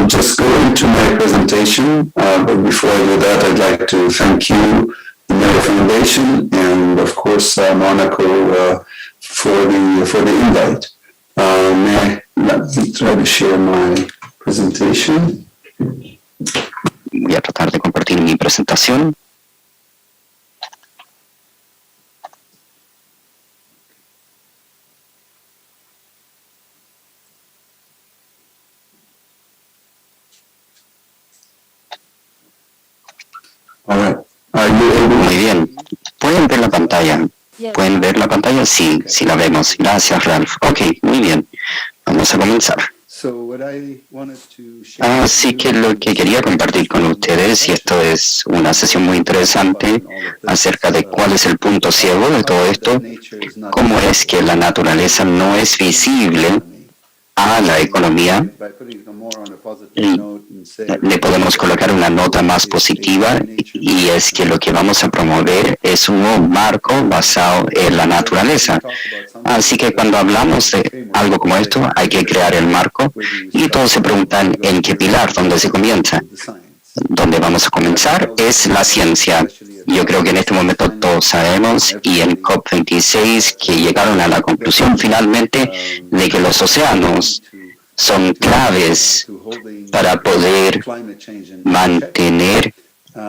just go into my presentation, but before I do that, I'd like to thank you, the Miller Foundation, and of course Monaco for the invite. Let me try to share my presentation. Voy a tratar de compartir mi presentación. Muy bien. ¿Pueden ver la pantalla? ¿Pueden ver la pantalla? Sí, sí la vemos. Gracias, Ralph. Ok, muy bien. Vamos a comenzar. Así que lo que quería compartir con ustedes, y esto es una sesión muy interesante acerca de cuál es el punto ciego de todo esto, cómo es que la naturaleza no es visible a la economía, y le podemos colocar una nota más positiva, y es que lo que vamos a promover es un nuevo marco basado en la naturaleza. Así que cuando hablamos de algo como esto, hay que crear el marco, y todos se preguntan en qué pilar, dónde se comienza. Donde vamos a comenzar es la ciencia. Yo creo que en este momento todos sabemos, y en COP26, que llegaron a la conclusión finalmente de que los océanos son claves para poder mantener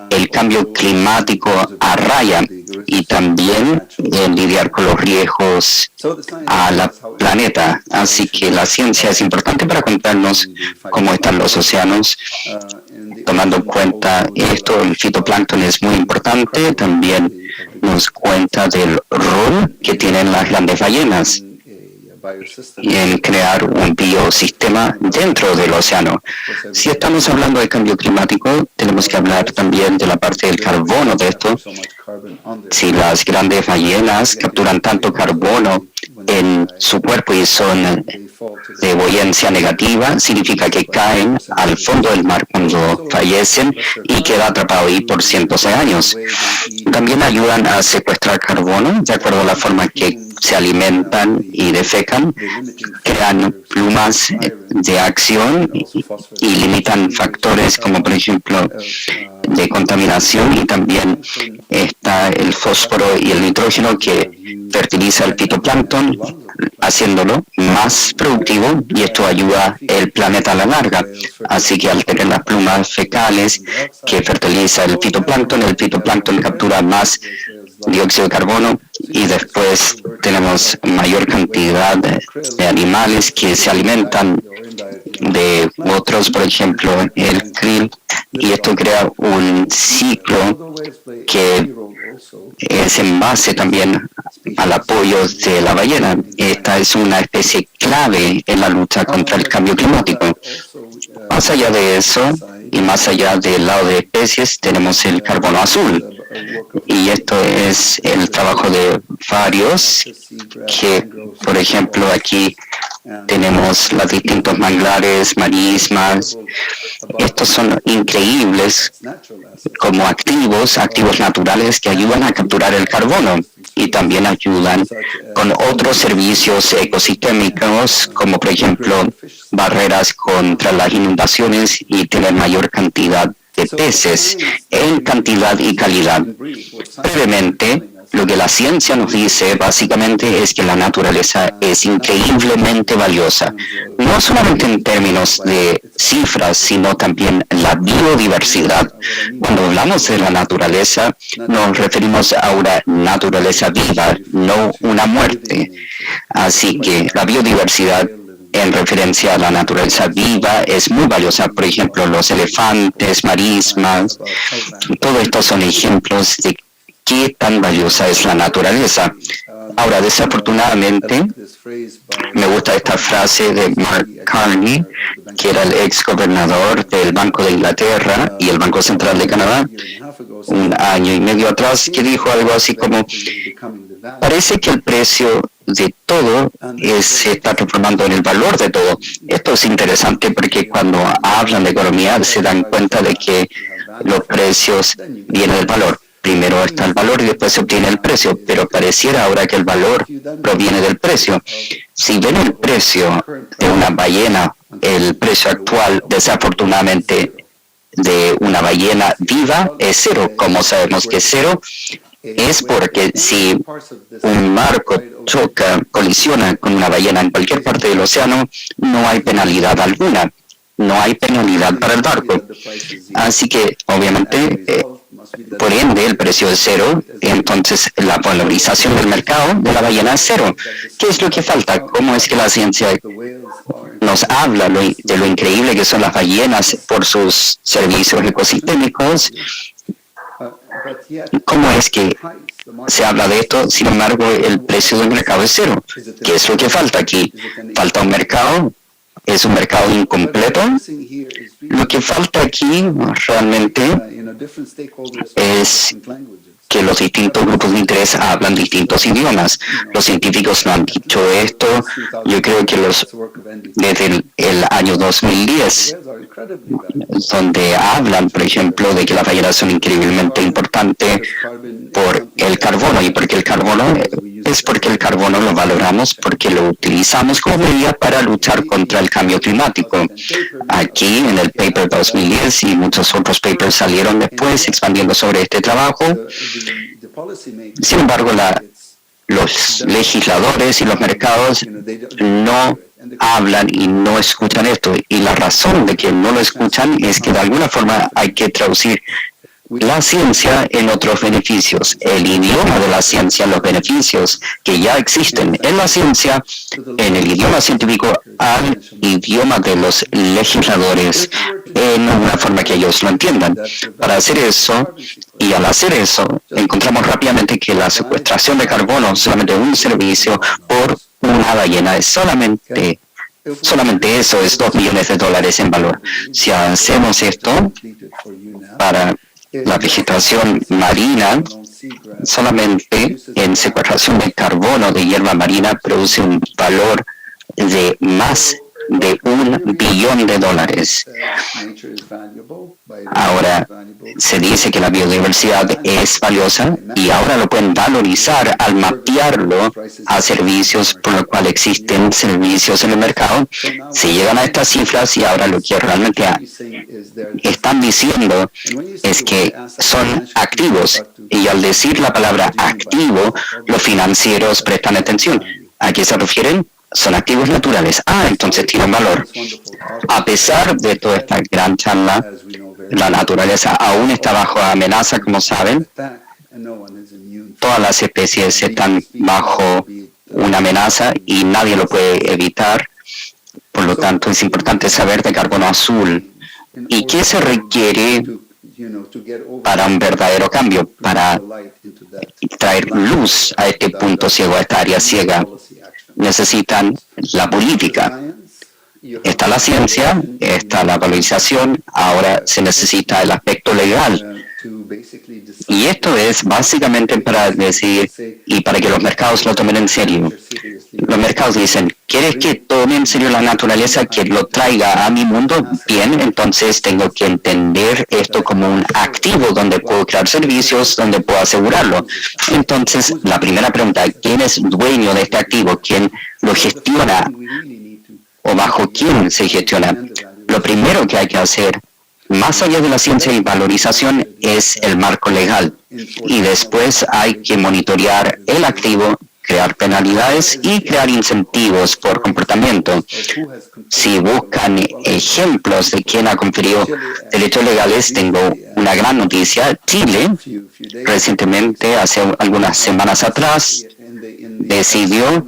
el cambio climático a raya y también lidiar con los riesgos a la planeta. Así que la ciencia es importante para contarnos cómo están los océanos. Tomando en cuenta esto, el fitoplancton es muy importante. También nos cuenta del rol que tienen las grandes ballenas en crear un biosistema dentro del océano. Si estamos hablando de cambio climático, tenemos que hablar también de la parte del carbono de esto. Si las grandes ballenas capturan tanto carbono en su cuerpo y son de buoyancia negativa, significa que caen al fondo del mar cuando fallecen y quedan atrapados ahí por cientos de años. También ayudan a secuestrar carbono de acuerdo a la forma que se alimentan y defecan, crean plumas de acción y limitan factores como por ejemplo de contaminación, y también está el fósforo y el nitrógeno que fertiliza el fitoplancton, haciéndolo más productivo, y esto ayuda al planeta a la larga. Así que al tener las plumas fecales que fertiliza el fitoplancton captura más dióxido de carbono, y después tenemos mayor cantidad de animales que se alimentan de otros, por ejemplo el krill, y esto crea un ciclo que es en base también al apoyo de la ballena. Esta es una especie clave en la lucha contra el cambio climático. Más allá de eso, y más allá del lado de especies, tenemos el carbono azul. Y esto es el trabajo de varios, que por ejemplo aquí tenemos los distintos manglares, marismas. Estos son increíbles como activos naturales que ayudan a capturar el carbono, y también ayudan con otros servicios ecosistémicos, como por ejemplo barreras contra las inundaciones, y tener mayor cantidad de peces en cantidad y calidad. Brevemente, lo que la ciencia nos dice básicamente es que la naturaleza es increíblemente valiosa, no solamente en términos de cifras, sino también la biodiversidad. Cuando hablamos de la naturaleza, nos referimos a una naturaleza viva, no una muerte. Así que la biodiversidad en referencia a la naturaleza viva es muy valiosa. Por ejemplo, los elefantes, marismas, todo esto son ejemplos de qué tan valiosa es la naturaleza. Ahora, desafortunadamente, me gusta esta frase de Mark Carney, que era el ex gobernador del Banco de Inglaterra y el Banco Central de Canadá, un año y medio atrás, que dijo algo así como: parece que el precio de todo se está transformando en el valor de todo. Esto es interesante porque cuando hablan de economía se dan cuenta de que los precios vienen del valor. primero está el valor y después se obtiene el precio, pero pareciera ahora que el valor proviene del precio. Si ven el precio de una ballena, el precio actual, desafortunadamente, de una ballena viva es cero. Como sabemos que es cero, es porque si un barco choca, colisiona con una ballena en cualquier parte del océano, no hay penalidad alguna, no hay penalidad para el barco. Así que, obviamente, por ende, el precio es cero, entonces la valorización del mercado de la ballena es cero. ¿Qué es lo que falta? ¿Cómo es que la ciencia nos habla de lo increíble que son las ballenas por sus servicios ecosistémicos? ¿Cómo es que se habla de esto? Sin embargo, el precio del mercado es cero. ¿Qué es lo que falta aquí? ¿Falta un mercado? ¿Es un mercado incompleto? Lo que falta aquí realmente es que los distintos grupos de interés hablan distintos idiomas. Los científicos no han dicho esto. Yo creo que desde el año 2010, donde hablan, por ejemplo, de que las ballenas son increíblemente importantes por el carbono. ¿Y por qué el carbono? Es porque el carbono lo valoramos, porque lo utilizamos como medida para luchar contra el cambio climático. Aquí, en el paper 2010 y muchos otros papers salieron después expandiendo sobre este trabajo. Sin embargo, los legisladores y los mercados no hablan y no escuchan esto. Y la razón de que no lo escuchan es que de alguna forma hay que traducir la ciencia en otros beneficios, el idioma de la ciencia, los beneficios que ya existen en la ciencia, en el idioma científico, al idioma de los legisladores, en una forma que ellos lo entiendan. Para hacer eso, y al hacer eso, encontramos rápidamente que la secuestración de carbono, solamente un servicio por una ballena, es solamente eso es $2 millones en valor. Si hacemos esto para la vegetación marina, solamente en secuestración de carbono de hierba marina produce un valor de más de $1 billón. Ahora se dice que la biodiversidad es valiosa y ahora lo pueden valorizar al mapearlo a servicios, por lo cual existen servicios en el mercado. Se llegan a estas cifras y ahora lo que realmente están diciendo es que son activos, y al decir la palabra activo, los financieros prestan atención. ¿A qué se refieren? Son activos naturales. Entonces tienen valor. A pesar de toda esta gran charla, la naturaleza aún está bajo amenaza, como saben. Todas las especies están bajo una amenaza y nadie lo puede evitar. Por lo tanto, es importante saber de carbono azul. ¿Y qué se requiere para un verdadero cambio, para traer luz a este punto ciego, a esta área ciega? Necesitan la política. Está la ciencia, está la valorización, ahora se necesita el aspecto legal. Y esto es básicamente para decir, y para que los mercados lo tomen en serio. Los mercados dicen, ¿quieres que tome en serio la naturaleza, que lo traiga a mi mundo? Bien, entonces tengo que entender esto como un activo donde puedo crear servicios, donde puedo asegurarlo. Entonces, la primera pregunta, ¿quién es dueño de este activo? ¿Quién lo gestiona? ¿O bajo quién se gestiona? Lo primero que hay que hacer, más allá de la ciencia y valorización, es el marco legal. Y después hay que monitorear el activo, crear penalidades y crear incentivos por comportamiento. Si buscan ejemplos de quién ha conferido derechos legales, tengo una gran noticia. Chile, recientemente, hace algunas semanas atrás, decidió,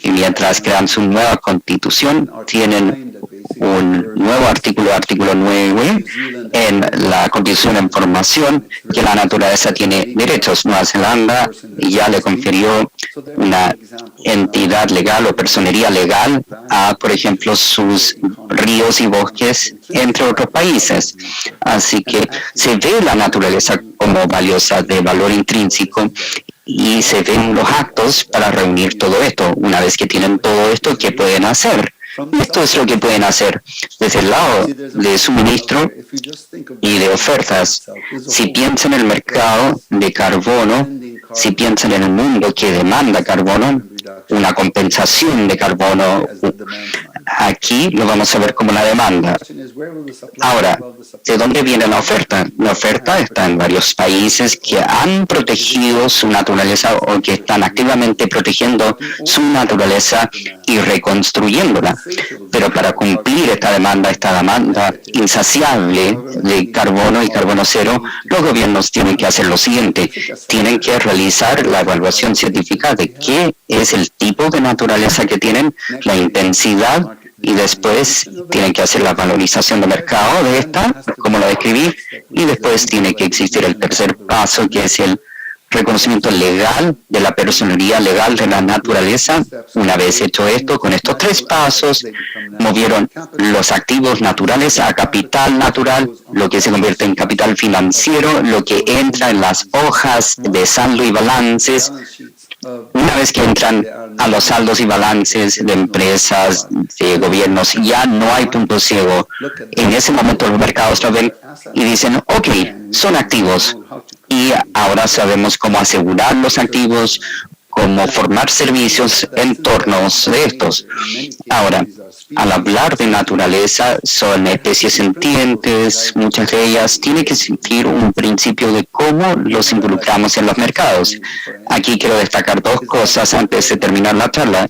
y mientras crean su nueva constitución, tienen un nuevo artículo 9 en la Constitución de Información, que la naturaleza tiene derechos. Nueva Zelanda ya le confirió una entidad legal o personería legal a, por ejemplo, sus ríos y bosques, entre otros países. Así que se ve la naturaleza como valiosa, de valor intrínseco, y se ven los actos para reunir todo esto. Una vez que tienen todo esto, ¿qué pueden hacer? Y esto es lo que pueden hacer desde el lado de suministro y de ofertas. Si piensan en el mercado de carbono, si piensan en el mundo que demanda carbono, una compensación de carbono, aquí lo vamos a ver como la demanda. Ahora, ¿de dónde viene la oferta? La oferta está en varios países que han protegido su naturaleza o que están activamente protegiendo su naturaleza y reconstruyéndola. Pero para cumplir esta demanda insaciable de carbono y carbono cero, los gobiernos tienen que hacer lo siguiente. Tienen que realizar la evaluación científica de qué es el tipo de naturaleza que tienen, la intensidad, y después tienen que hacer la valorización de mercado de esta, como lo describí, y después tiene que existir el tercer paso, que es el reconocimiento legal de la personalidad legal de la naturaleza. Una vez hecho esto, con estos tres pasos, movieron los activos naturales a capital natural, lo que se convierte en capital financiero, lo que entra en las hojas de saldo y balances. Una vez que entran a los saldos y balances de empresas, de gobiernos, ya no hay punto ciego. En ese momento los mercados lo ven y dicen, ok, son activos. Y ahora sabemos cómo asegurar los activos, cómo formar servicios en torno de estos. Ahora, al hablar de naturaleza, son especies sentientes, muchas de ellas tienen que existir un principio de cómo los involucramos en los mercados. Aquí quiero destacar dos cosas antes de terminar la charla,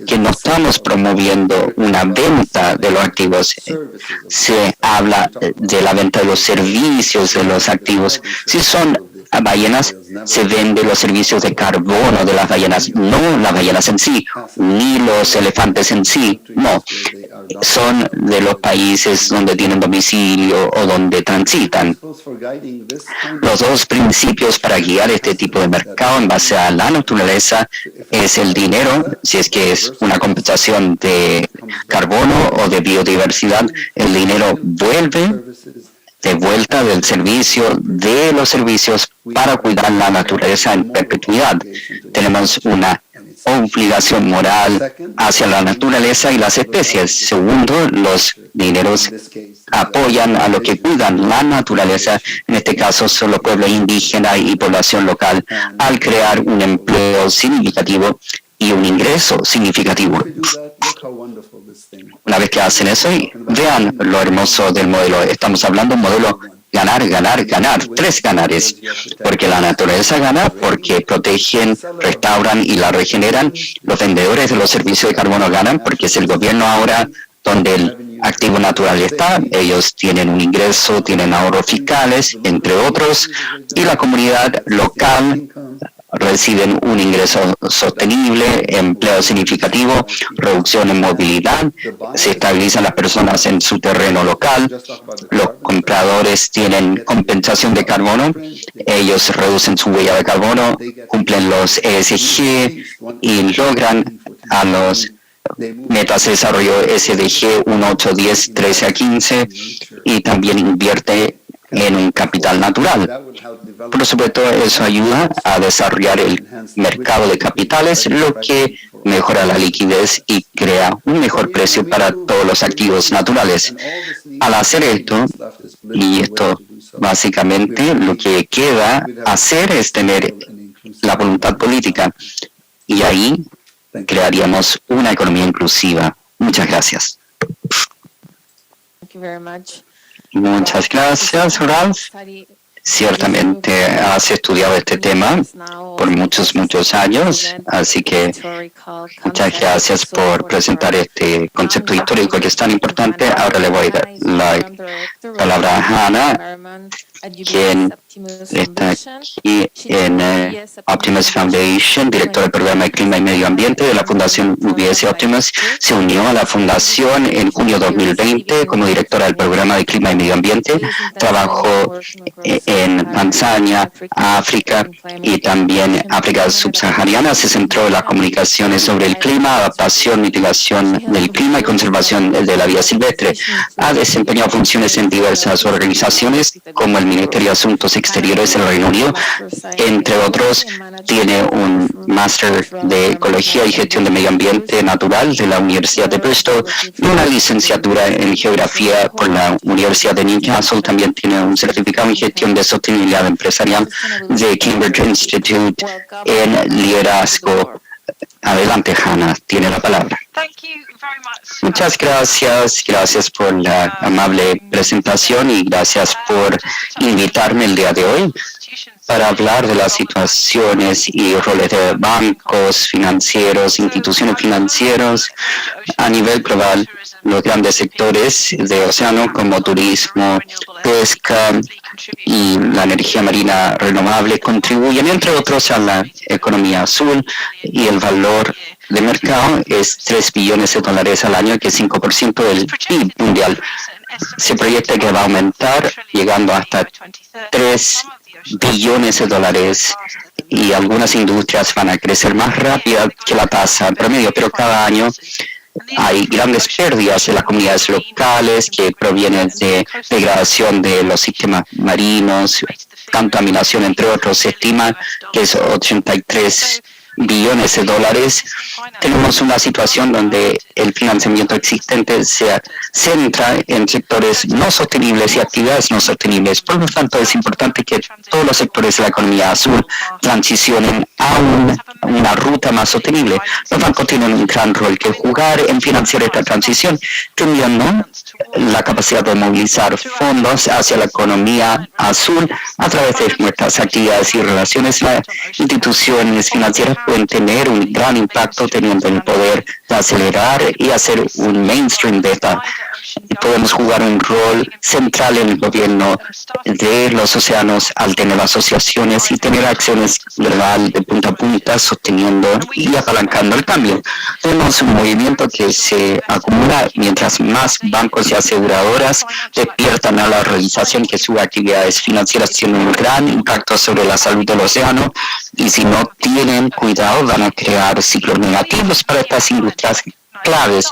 que no estamos promoviendo una venta de los activos. Se habla de la venta de los servicios de los activos. Si son ballenas, se venden los servicios de carbono de las ballenas, no las ballenas en sí, ni los elefantes en sí, no. Son de los países donde tienen domicilio o donde transitan. Los dos principios para guiar este tipo de mercado en base a la naturaleza es el dinero, si es que es una compensación de carbono o de biodiversidad, el dinero vuelve de vuelta del servicio, de los servicios para cuidar la naturaleza en perpetuidad. Tenemos una obligación moral hacia la naturaleza y las especies. Segundo, los dineros apoyan a lo que cuidan la naturaleza, en este caso son los pueblos indígenas y población local, al crear un empleo significativo y un ingreso significativo. Una vez que hacen eso, vean lo hermoso del modelo. Estamos hablando de un modelo ganar, ganar, ganar, tres ganares, porque la naturaleza gana, porque protegen, restauran y la regeneran. Los vendedores de los servicios de carbono ganan, porque es el gobierno ahora donde el activo natural está, ellos tienen un ingreso, tienen ahorros fiscales, entre otros, y la comunidad local reciben un ingreso sostenible, empleo significativo, reducción en movilidad, se estabilizan las personas en su terreno local, los compradores tienen compensación de carbono, ellos reducen su huella de carbono, cumplen los ESG y logran a los metas de desarrollo SDG 1, 8, 10, 13 a 15 y también invierte en un capital natural. Por supuesto, eso ayuda a desarrollar el mercado de capitales, lo que mejora la liquidez y crea un mejor precio para todos los activos naturales. Al hacer esto, y esto básicamente lo que queda hacer es tener la voluntad política, y ahí crearíamos una economía inclusiva. Muchas gracias. Muchas gracias, Ralph. Ciertamente has estudiado este tema por muchos años, así que muchas gracias por presentar este concepto histórico que es tan importante. Ahora le voy a dar la palabra a Hannah, quien está aquí en Optimus Foundation, directora del programa de Clima y Medio Ambiente de la Fundación UBS Optimus. Se unió a la fundación en junio de 2020 como directora del programa de Clima y Medio Ambiente. Trabajó en Tanzania, África y también África subsahariana. Se centró en las comunicaciones sobre el clima, adaptación, mitigación del clima y conservación de la vida silvestre. Ha desempeñado funciones en diversas organizaciones como el Ministerio de Asuntos Exteriores del Reino Unido. Entre otros, tiene un máster de Ecología y Gestión de Medio Ambiente Natural de la Universidad de Bristol y una licenciatura en Geografía por la Universidad de Newcastle. También tiene un certificado en Gestión de Sostenibilidad Empresarial de Cambridge Institute en Liderazgo. Adelante, Hannah, tiene la palabra. Muchas gracias, gracias por la amable presentación y gracias por invitarme el día de hoy para hablar de las situaciones y roles de bancos financieros, instituciones financieras a nivel global. Los grandes sectores de océano como turismo, pesca y la energía marina renovable contribuyen, entre otros, a la economía azul, y el valor de mercado es $3 billones al año, que es 5% del PIB mundial. Se proyecta que va a aumentar, llegando hasta $3 billones y algunas industrias van a crecer más rápido que la tasa en promedio, pero cada año hay grandes pérdidas en las comunidades locales que provienen de degradación de los sistemas marinos, contaminación, entre otros. Se estima que es $83 billones. Tenemos una situación donde el financiamiento existente se centra en sectores no sostenibles y actividades no sostenibles. Por lo tanto, es importante que todos los sectores de la economía azul transicionen a una ruta más sostenible. Los bancos tienen un gran rol que jugar en financiar esta transición, teniendo la capacidad de movilizar fondos hacia la economía azul a través de nuestras actividades y relaciones. Las instituciones financieras pueden tener un gran impacto teniendo el poder de acelerar y hacer un mainstream de esta. Podemos jugar un rol central en el gobierno de los océanos al tener asociaciones y tener acciones global de punta a punta, sosteniendo y apalancando el cambio. Tenemos un movimiento que se acumula mientras más bancos y aseguradoras despiertan a la realización que sus actividades financieras tienen un gran impacto sobre la salud del océano, y si no tienen cuidado van a crear ciclos negativos para estas industrias claves.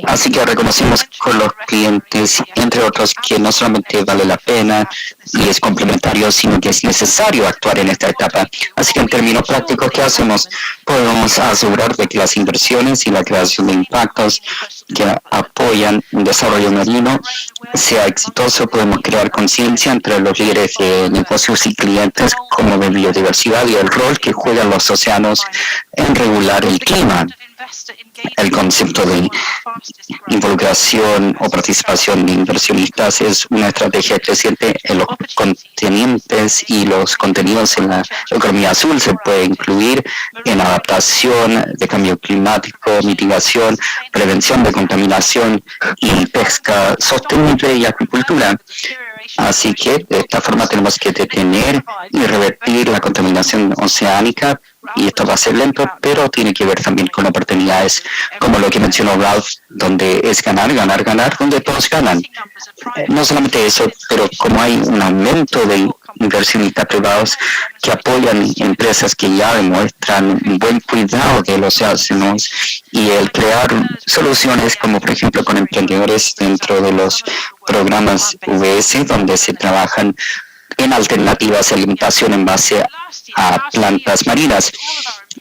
Así que reconocemos con los clientes, entre otros, que no solamente vale la pena y es complementario, sino que es necesario actuar en esta etapa. Así que en términos prácticos, ¿qué hacemos? Podemos asegurar de que las inversiones y la creación de impactos que apoyan un desarrollo marino sea exitoso. Podemos crear conciencia entre los líderes de negocios y clientes como de biodiversidad y el rol que juegan los océanos en regular el clima. El concepto de involucración o participación de inversionistas es una estrategia creciente en los continentes, y los contenidos en la economía azul se puede incluir en adaptación de cambio climático, mitigación, prevención de contaminación y pesca sostenible y acuicultura. Así que de esta forma tenemos que detener y revertir la contaminación oceánica, y esto va a ser lento, pero tiene que ver también con oportunidades como lo que mencionó Ralph, donde es ganar, ganar, ganar, donde todos ganan. No solamente eso, pero como hay un aumento de inversionistas privados que apoyan empresas que ya demuestran un buen cuidado de los océanos, y el crear soluciones como por ejemplo con emprendedores dentro de los programas VS, donde se trabajan en alternativas de alimentación en base a plantas marinas.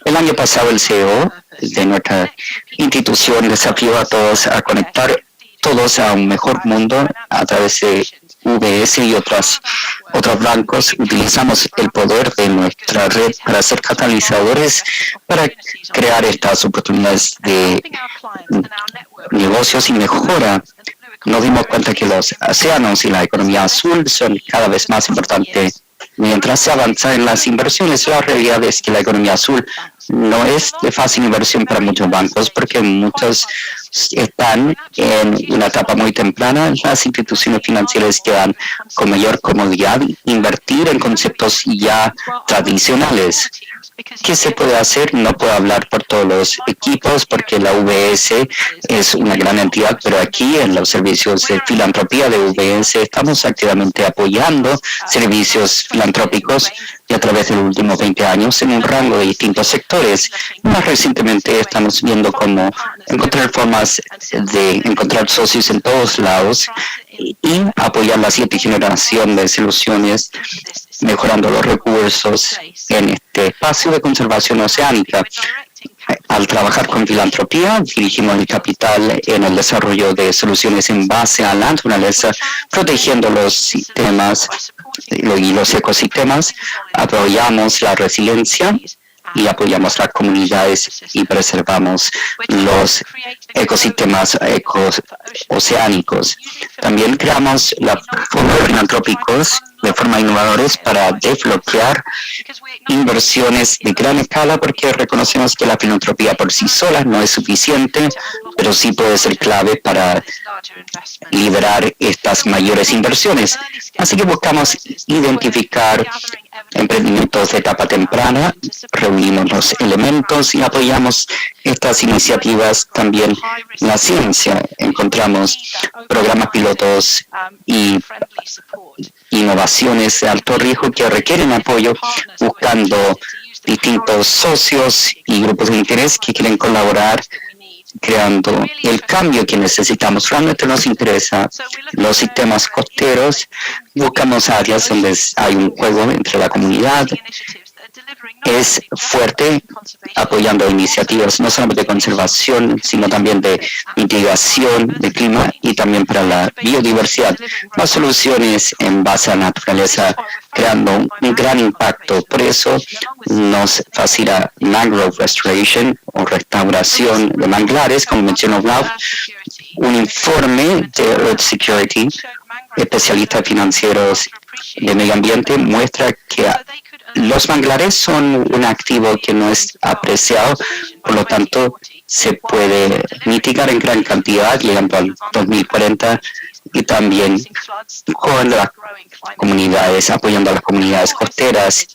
El año pasado el CEO de nuestra institución desafió a todos a conectar todos a un mejor mundo a través de VS y otros bancos. Utilizamos el poder de nuestra red para ser catalizadores, para crear estas oportunidades de negocios y mejora. Nos dimos cuenta que los océanos y la economía azul son cada vez más importantes. Mientras se avanza en las inversiones, la realidad es que la economía azul no es de fácil inversión para muchos bancos, porque muchos están en una etapa muy temprana. Las instituciones financieras quedan con mayor comodidad invertir en conceptos ya tradicionales. ¿Qué se puede hacer? No puedo hablar por todos los equipos porque la VS es una gran entidad, pero aquí en los servicios de filantropía de VS estamos activamente apoyando servicios filantrópicos y a través de los últimos 20 años en un rango de distintos sectores. Más recientemente estamos viendo cómo encontrar formas de encontrar socios en todos lados y apoyar la siguiente generación de soluciones, mejorando los recursos en este espacio de conservación oceánica. Al trabajar con filantropía, dirigimos el capital en el desarrollo de soluciones en base a la naturaleza, protegiendo los sistemas y los ecosistemas, apoyamos la resiliencia y apoyamos las comunidades y preservamos los ecosistemas oceánicos. También creamos fondos filantrópicos de forma innovadores para desbloquear inversiones de gran escala, porque reconocemos que la filantropía por sí sola no es suficiente, pero sí puede ser clave para liderar estas mayores inversiones. Así que buscamos identificar emprendimientos de etapa temprana, reunimos los elementos y apoyamos estas iniciativas también en la ciencia. Encontramos programas pilotos y innovaciones de alto riesgo que requieren apoyo, buscando distintos socios y grupos de interés que quieren colaborar, creando el cambio que necesitamos. Realmente nos interesa los sistemas costeros, buscamos áreas donde hay un juego entre la comunidad. Es fuerte apoyando iniciativas no solamente de conservación, sino también de mitigación del clima y también para la biodiversidad. Las soluciones en base a la naturaleza creando un gran impacto. Por eso nos fascina Mangrove Restoration o restauración de manglares, como mencionó Ralph. Un informe de Earth Security, especialistas financieros de medio ambiente, muestra que los manglares son un activo que no es apreciado, por lo tanto se puede mitigar en gran cantidad llegando al 2040 y también con las comunidades, apoyando a las comunidades costeras.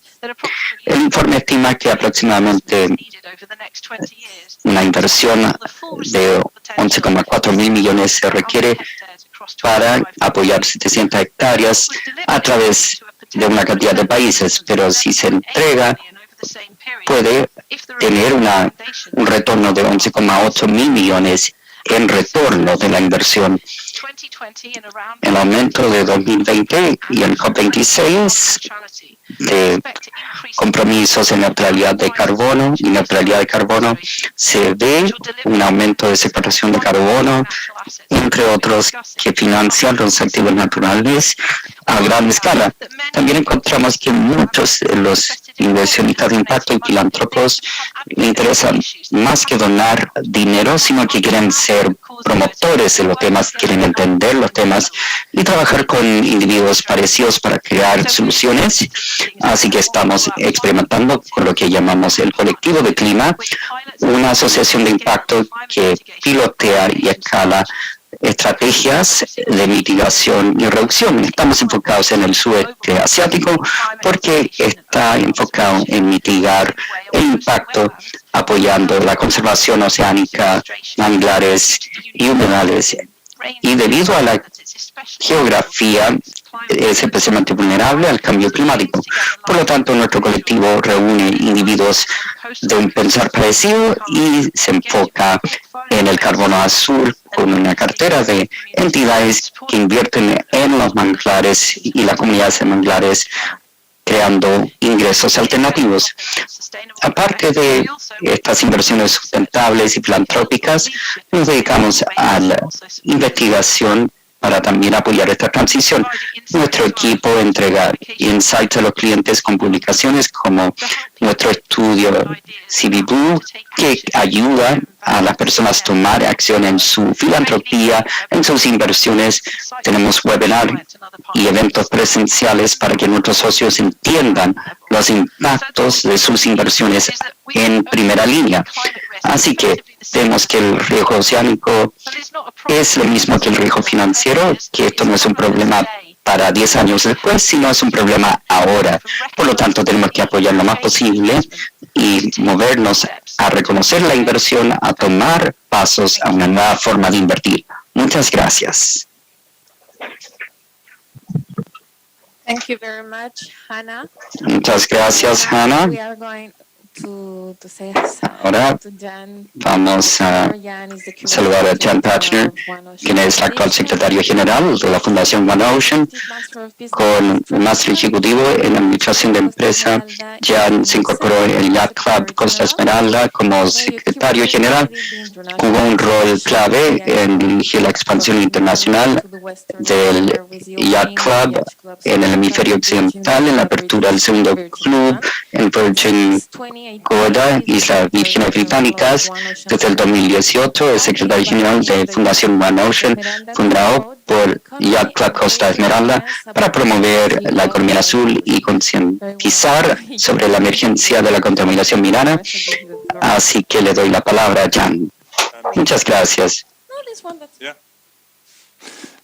El informe estima que aproximadamente una inversión de 11,4 mil millones se requiere para apoyar 700 hectáreas a través de una cantidad de países, pero si se entrega, puede tener un retorno de 11,8 mil millones en retorno de la inversión. El aumento de 2020 y el COP26 de compromisos en neutralidad de carbono y neutralidad de carbono, se ve un aumento de separación de carbono, entre otros, que financian los activos naturales a gran escala. También encontramos que muchos de los inversionistas de impacto y filántropos le interesan más que donar dinero, sino que quieren ser promotores de los temas, quieren entender los temas y trabajar con individuos parecidos para crear soluciones. Así que estamos experimentando con lo que llamamos el colectivo de clima, una asociación de impacto que pilotea y escala estrategias de mitigación y reducción. Estamos enfocados en el sudeste asiático porque está enfocado en mitigar el impacto apoyando la conservación oceánica, manglares y humedales. Y debido a la geografía, es especialmente vulnerable al cambio climático. Por lo tanto, nuestro colectivo reúne individuos de un pensar parecido y se enfoca en el carbono azul con una cartera de entidades que invierten en los manglares y la comunidad de manglares, creando ingresos alternativos. Aparte de estas inversiones sustentables y filantrópicas, nos dedicamos a la investigación para también apoyar esta transición. Nuestro equipo entrega insights a los clientes con publicaciones como nuestro estudio CBBU, que ayuda a las personas a tomar acción en su filantropía, en sus inversiones. Tenemos webinars y eventos presenciales para que nuestros socios entiendan los impactos de sus inversiones en primera línea. Así que vemos que el riesgo oceánico es lo mismo que el riesgo financiero, que esto no es un problema para 10 años después, sino es un problema ahora. Por lo tanto, tenemos que apoyar lo más posible y movernos a reconocer la inversión, a tomar pasos a una nueva forma de invertir. Muchas gracias. Thank you very much, Hannah. Muchas gracias, Hannah. We are going to say Ahora to Jan. vamos a Jan is the saludar a Jan curator Pachner, of One Ocean quien es el actual Foundation. secretario general de la Fundación One Ocean, con un máster ejecutivo en administración de empresa. Jan se incorporó en el Yacht Club Costa Esmeralda como secretario general. Jugó un rol clave en dirigir la expansión internacional del Yacht Club en el hemisferio occidental, en la apertura del segundo club en Virgin Gorda, Islas Vírgenes Británicas. Desde el 2018 es secretario general de Fundación One Ocean, fundado por Yacht Club Costa Esmeralda, para promover la economía azul y concientizar sobre la emergencia de la contaminación marina. Así que le doy la palabra a Jan. Muchas gracias. Yeah.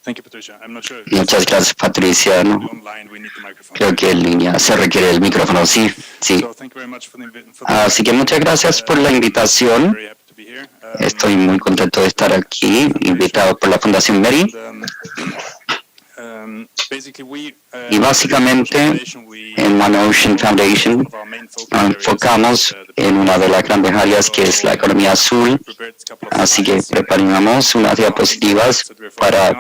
Thank you, Patricia. I'm not sure. Muchas gracias, Patricia. ¿No? Online, we need the microphone. Creo que en línea se requiere el micrófono. Sí, sí. So, thank you very much for the Así que muchas gracias por la invitación. very happy to be here. Estoy muy contento de estar aquí, invitado por la Fundación Mary. Basically, Y básicamente, en One Ocean Foundation nos enfocamos en una de las grandes áreas que es la economía azul. Así que preparamos unas diapositivas para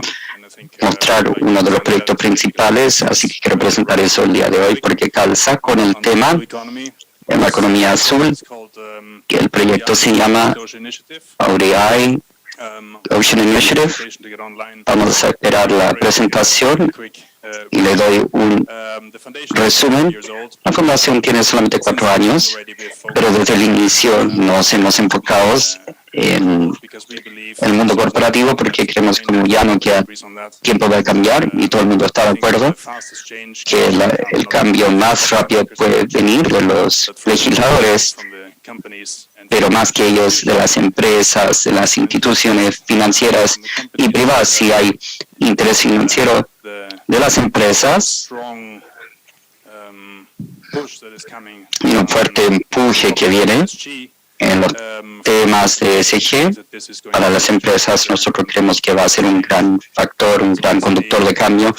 mostrar uno de los proyectos principales. Así que quiero presentar eso el día de hoy porque calza con el tema en la economía azul, que el proyecto se llama ODI, Ocean Initiative. Vamos a esperar la presentación y le doy un resumen. La fundación tiene solamente 4 años, pero desde el inicio nos hemos enfocado en el mundo corporativo porque creemos que ya no queda tiempo de cambiar y todo el mundo está de acuerdo que el cambio más rápido puede venir de los legisladores, pero más que ellos de las empresas, de las instituciones financieras y privadas. Si hay interés financiero de las empresas y un fuerte empuje que viene en los temas de ESG para las empresas, nosotros creemos que va a ser un gran factor, un gran conductor de cambio,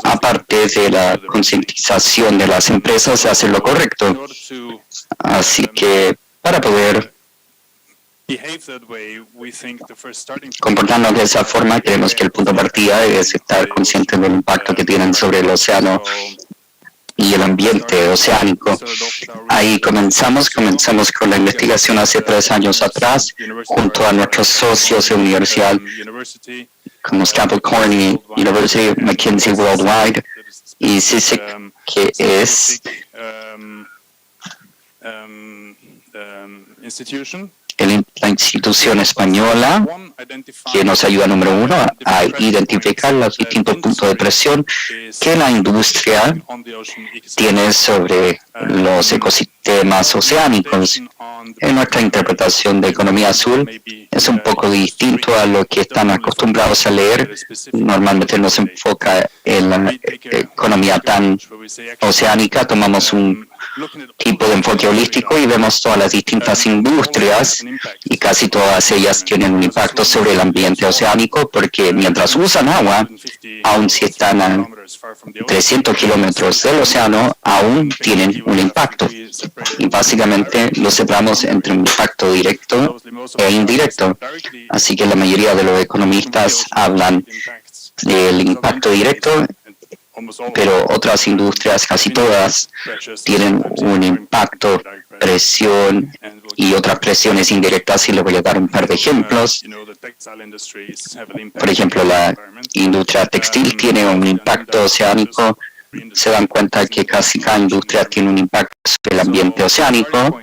aparte de la concientización de las empresas de hacer lo correcto. Así que para poder comportarnos de esa forma, creemos que el punto de partida es estar conscientes del impacto que tienen sobre el océano y el ambiente oceánico. Ahí comenzamos con la investigación hace 3 años atrás, junto a nuestros socios de universidad, como Stanford Cornell University, McKinsey Worldwide y CISIC, que es la institución española que nos ayuda, número 1, a identificar los distintos puntos de presión que la industria tiene sobre los ecosistemas oceánicos. En nuestra interpretación de economía azul es un poco distinto a lo que están acostumbrados a leer. Normalmente nos enfoca en la economía tan oceánica. Tomamos un tipo de enfoque holístico y vemos todas las distintas industrias y casi todas ellas tienen un impacto sobre el ambiente oceánico porque mientras usan agua, aun si están a 300 kilómetros del océano, aún tienen un impacto. Y básicamente lo separamos entre un impacto directo e indirecto. Así que la mayoría de los economistas hablan del impacto directo, pero otras industrias, casi todas, tienen un impacto, presión y otras presiones indirectas, y les voy a dar un par de ejemplos. Por ejemplo, la industria textil tiene un impacto oceánico. Se dan cuenta que casi cada industria tiene un impacto sobre el ambiente oceánico.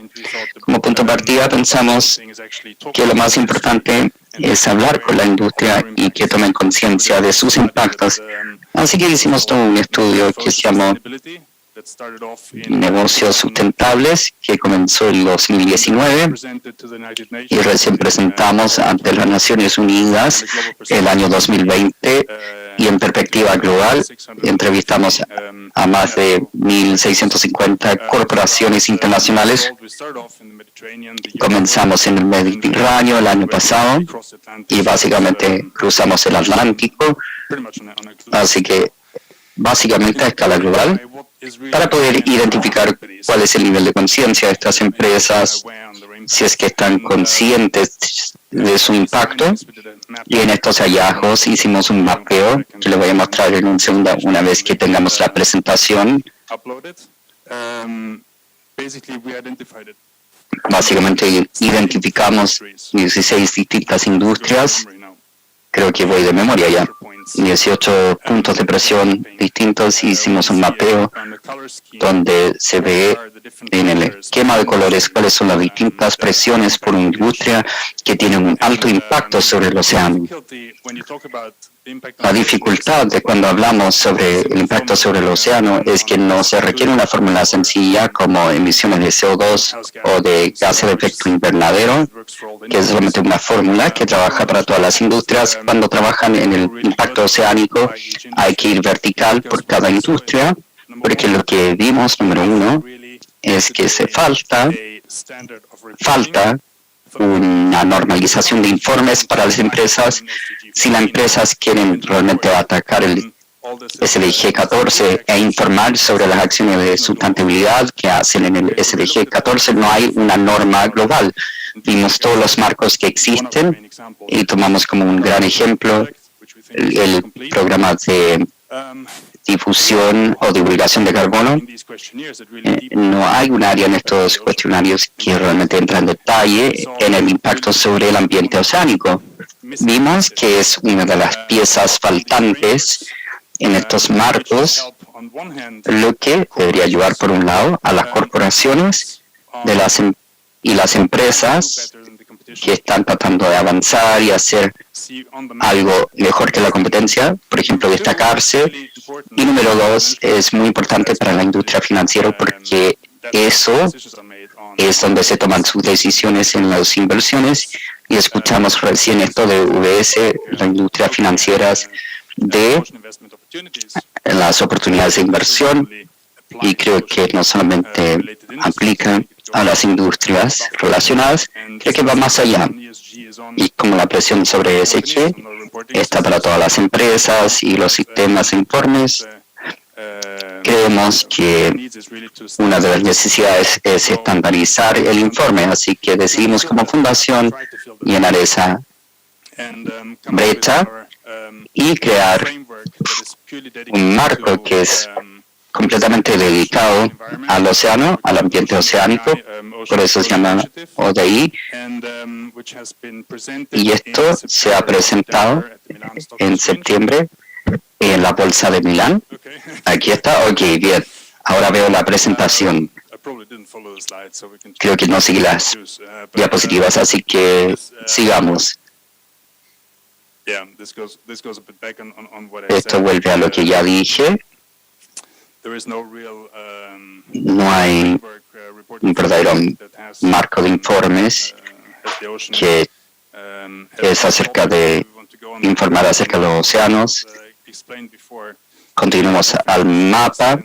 Como punto de partida pensamos que lo más importante es hablar con la industria y que tomen conciencia de sus impactos. Así que hicimos todo un estudio que se llamó Negocios Sustentables, que comenzó en 2019 y recién presentamos ante las Naciones Unidas el año 2020, y en perspectiva global entrevistamos a más de 1.650 corporaciones internacionales. Comenzamos en el Mediterráneo el año pasado y básicamente cruzamos el Atlántico, así que básicamente a escala global, para poder identificar cuál es el nivel de conciencia de estas empresas, si es que están conscientes de su impacto. Y en estos hallazgos hicimos un mapeo que le voy a mostrar en un segundo una vez que tengamos la presentación. Básicamente identificamos 16 distintas industrias, creo que voy de memoria ya, 18 puntos de presión distintos. Hicimos un mapeo donde se ve en el esquema de colores cuáles son las distintas presiones por una industria que tienen un alto impacto sobre el océano. La dificultad de cuando hablamos sobre el impacto sobre el océano es que no se requiere una fórmula sencilla como emisiones de CO2 o de gases de efecto invernadero, que es solamente una fórmula que trabaja para todas las industrias. Cuando trabajan en el impacto oceánico hay que ir vertical por cada industria, porque lo que vimos, número uno, es que falta una normalización de informes para las empresas. Si las empresas quieren realmente atacar el SDG 14 e informar sobre las acciones de sustentabilidad que hacen en el SDG 14, no hay una norma global. Vimos todos los marcos que existen y tomamos como un gran ejemplo el programa de difusión o divulgación de carbono. No hay un área en estos cuestionarios que realmente entra en detalle en el impacto sobre el ambiente oceánico. Vimos que es una de las piezas faltantes en estos marcos, lo que debería ayudar por un lado a las corporaciones y las empresas que están tratando de avanzar y hacer algo mejor que la competencia, por ejemplo, destacarse. Y número dos, es muy importante para la industria financiera porque eso es donde se toman sus decisiones en las inversiones. Y escuchamos recién esto de UBS, la industria financiera, de las oportunidades de inversión, y creo que no solamente aplica a las industrias relacionadas, creo que va más allá. Y como la presión sobre ESG está para todas las empresas y los sistemas e informes, creemos que una de las necesidades es estandarizar el informe, así que decidimos como fundación llenar esa brecha y crear un marco que es completamente dedicado al océano, al ambiente oceánico, por eso se llama ODI, y esto se ha presentado en septiembre en la Bolsa de Milán. Aquí está, ok, bien, ahora veo la presentación. Creo que no seguí las diapositivas, así que sigamos. Esto vuelve a lo que ya dije. No hay un verdadero marco de informes que es acerca de informar acerca de los océanos. Continuamos al mapa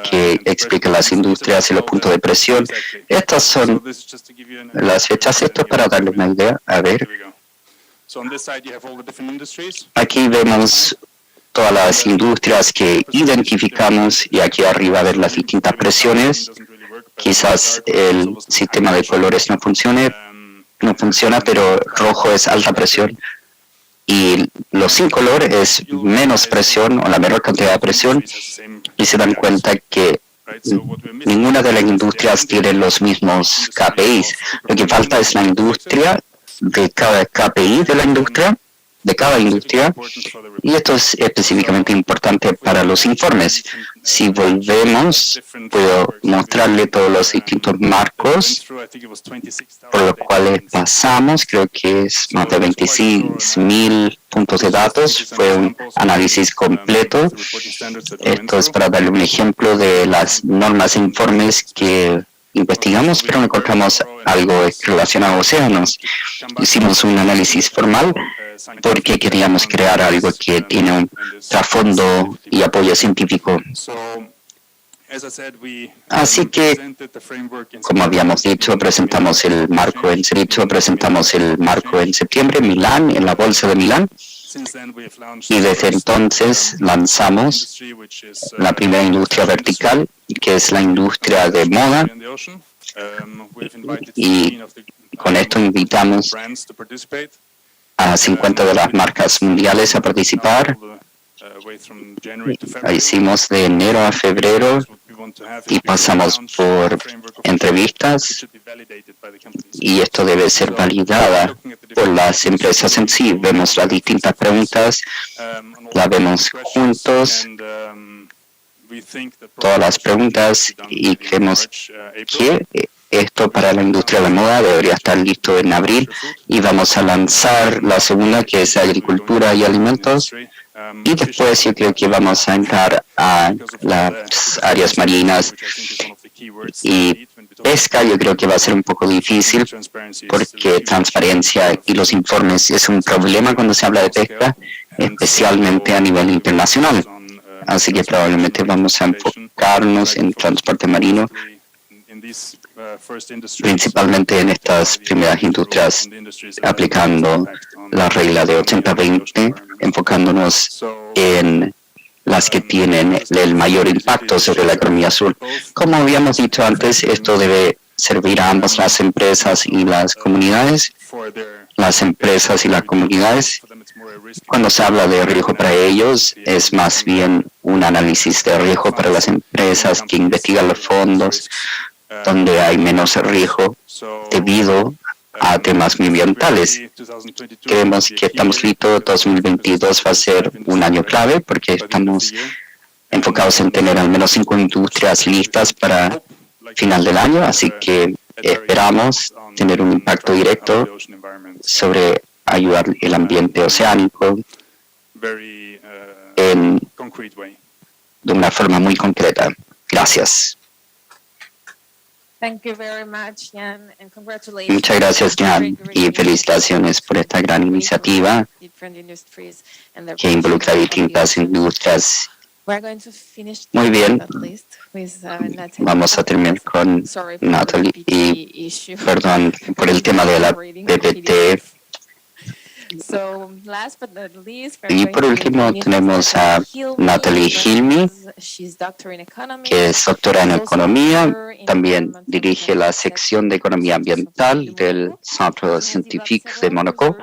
que explica las industrias y los puntos de presión. Estas son las fechas. Esto es para darle una idea. A ver. Aquí vemos todas las industrias que identificamos y aquí arriba ver las distintas presiones. Quizás el sistema de colores no funciona, pero rojo es alta presión y los sin color es menos presión o la menor cantidad de presión, y se dan cuenta que ninguna de las industrias tiene los mismos KPIs. Lo que falta es la industria de cada KPI de la industria, de cada industria, y esto es específicamente importante para los informes. Si volvemos, puedo mostrarle todos los distintos marcos por los cuales pasamos. Creo que es más de 26.000 puntos de datos. Fue un análisis completo. Esto es para darle un ejemplo de las normas e informes que investigamos, pero no encontramos algo relacionado a océanos. Hicimos un análisis formal porque queríamos crear algo que tiene un trasfondo y apoyo científico. Así que, como habíamos dicho, presentamos el marco en septiembre en Milán, en la Bolsa de Milán. Y desde entonces lanzamos la primera industria vertical, que es la industria de moda, y con esto invitamos a 50 de las marcas mundiales a participar. Lo hicimos de enero a febrero y pasamos por entrevistas, y esto debe ser validada por las empresas en sí. Vemos las distintas preguntas, las vemos juntos, todas las preguntas, y creemos que esto para la industria de la moda debería estar listo en abril, y vamos a lanzar la segunda, que es agricultura y alimentos. Y después yo creo que vamos a entrar a las áreas marinas y pesca. Yo creo que va a ser un poco difícil porque transparencia y los informes es un problema cuando se habla de pesca, especialmente a nivel internacional. Así que probablemente vamos a enfocarnos en transporte marino, principalmente en estas primeras industrias, aplicando la regla de 80-20, enfocándonos en las que tienen el mayor impacto sobre la economía azul. Como habíamos dicho antes, esto debe servir a ambas las empresas y las comunidades. Las empresas y las comunidades, cuando se habla de riesgo para ellos, es más bien un análisis de riesgo para las empresas que investigan los fondos, donde hay menos riesgo debido a temas medioambientales. Creemos que estamos listos. 2022 va a ser un año clave porque estamos enfocados en tener al menos 5 industrias listas para final del año, así que esperamos tener un impacto directo sobre ayudar el ambiente oceánico de una forma muy concreta. Gracias. Muchas gracias, Jan, y felicitaciones por esta gran iniciativa que involucra distintas industrias. Muy bien, vamos a terminar con Natalie, y perdón por el tema de la PPT. Y por último tenemos a Natalie Hilmy, que es doctora en economía, también dirige la sección de economía ambiental del Centre Scientifique de Mónaco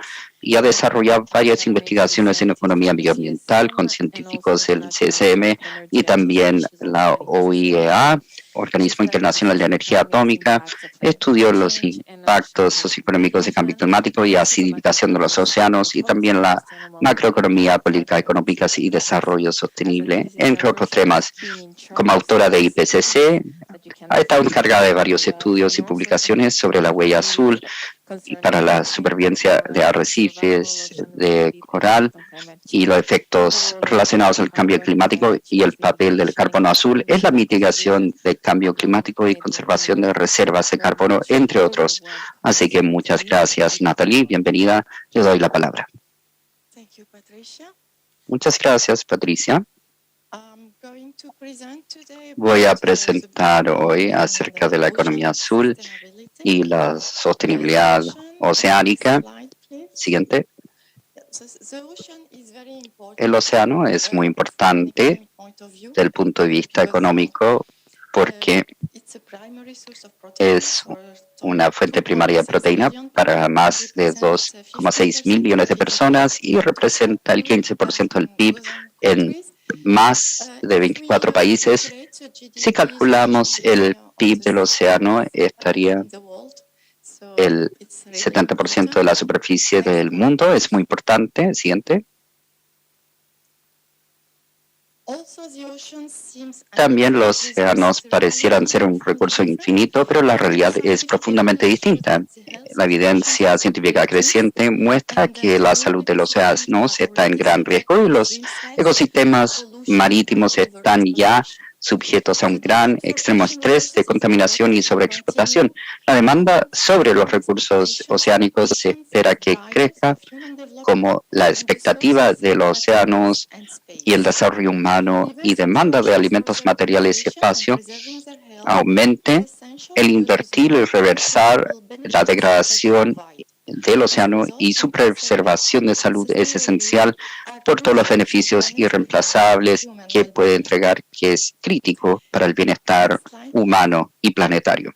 y ha desarrollado varias investigaciones en economía medioambiental con científicos del CSM y también la OIEA, Organismo Internacional de Energía Atómica. Estudió los impactos socioeconómicos de cambio climático y acidificación de los océanos, y también la macroeconomía, políticas económicas y desarrollo sostenible, entre otros temas. Como autora de IPCC, ha estado encargada de varios estudios y publicaciones sobre la huella azul y para la supervivencia de arrecifes de coral y los efectos relacionados al cambio climático y el papel del carbono azul en la mitigación del cambio climático y conservación de reservas de carbono, entre otros. Así que muchas gracias, Natalie. Bienvenida. Le doy la palabra. Muchas gracias, Patricia. Voy a presentar hoy acerca de la economía azul y la sostenibilidad oceánica. Siguiente. El océano es muy importante desde el punto de vista económico porque es una fuente primaria de proteína para más de 2,6 mil millones de personas y representa el 15% del PIB en más de 24 países. Si calculamos el PIB del océano, estaría el 70% de la superficie del mundo. Es muy importante. Siguiente. También los océanos parecieran ser un recurso infinito, pero la realidad es profundamente distinta. La evidencia científica creciente muestra que la salud de los océanos está en gran riesgo y los ecosistemas marítimos están ya sujetos a un gran extremo estrés de contaminación y sobreexplotación. La demanda sobre los recursos oceánicos se espera que crezca como la expectativa de los océanos y el desarrollo humano y demanda de alimentos, materiales y espacio aumente. El invertir y reversar la degradación del océano y su preservación de salud es esencial por todos los beneficios irreemplazables que puede entregar, que es crítico para el bienestar humano y planetario.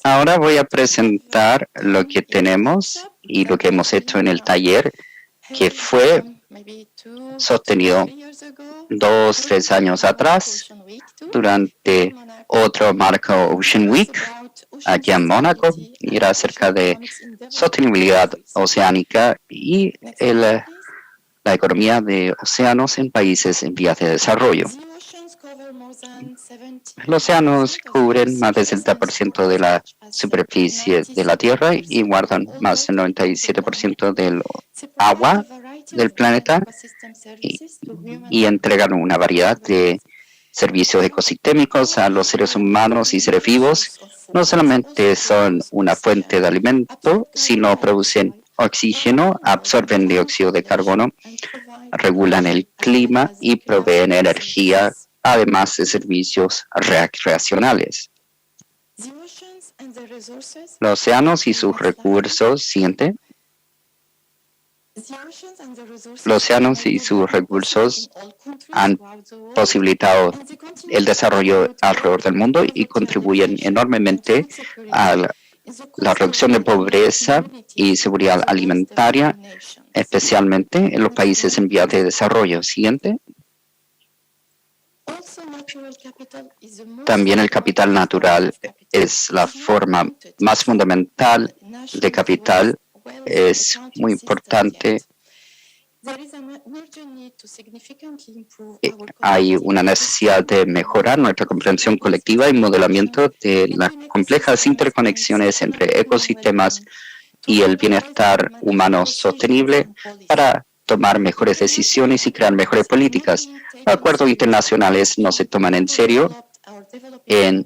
Ahora voy a presentar lo que tenemos y lo que hemos hecho en el taller, que fue sostenido 2-3 años atrás durante otro marco Ocean Week aquí en Mónaco, y era acerca de sostenibilidad oceánica y la economía de océanos en países en vías de desarrollo. Los océanos cubren más del 70% de la superficie de la Tierra y guardan más del 97% del agua del planeta y entregan una variedad de servicios ecosistémicos a los seres humanos y seres vivos. No solamente son una fuente de alimento, sino producen oxígeno, absorben dióxido de carbono, regulan el clima y proveen energía, además de servicios recreacionales. Los océanos y sus recursos, siguiente. Los océanos y sus recursos han posibilitado el desarrollo alrededor del mundo y contribuyen enormemente a la reducción de pobreza y seguridad alimentaria, especialmente en los países en vías de desarrollo. Siguiente. También el capital natural es la forma más fundamental de capital. Es muy importante. Hay una necesidad de mejorar nuestra comprensión colectiva y modelamiento de las complejas interconexiones entre ecosistemas y el bienestar humano sostenible para tomar mejores decisiones y crear mejores políticas. Los acuerdos internacionales no se toman en serio en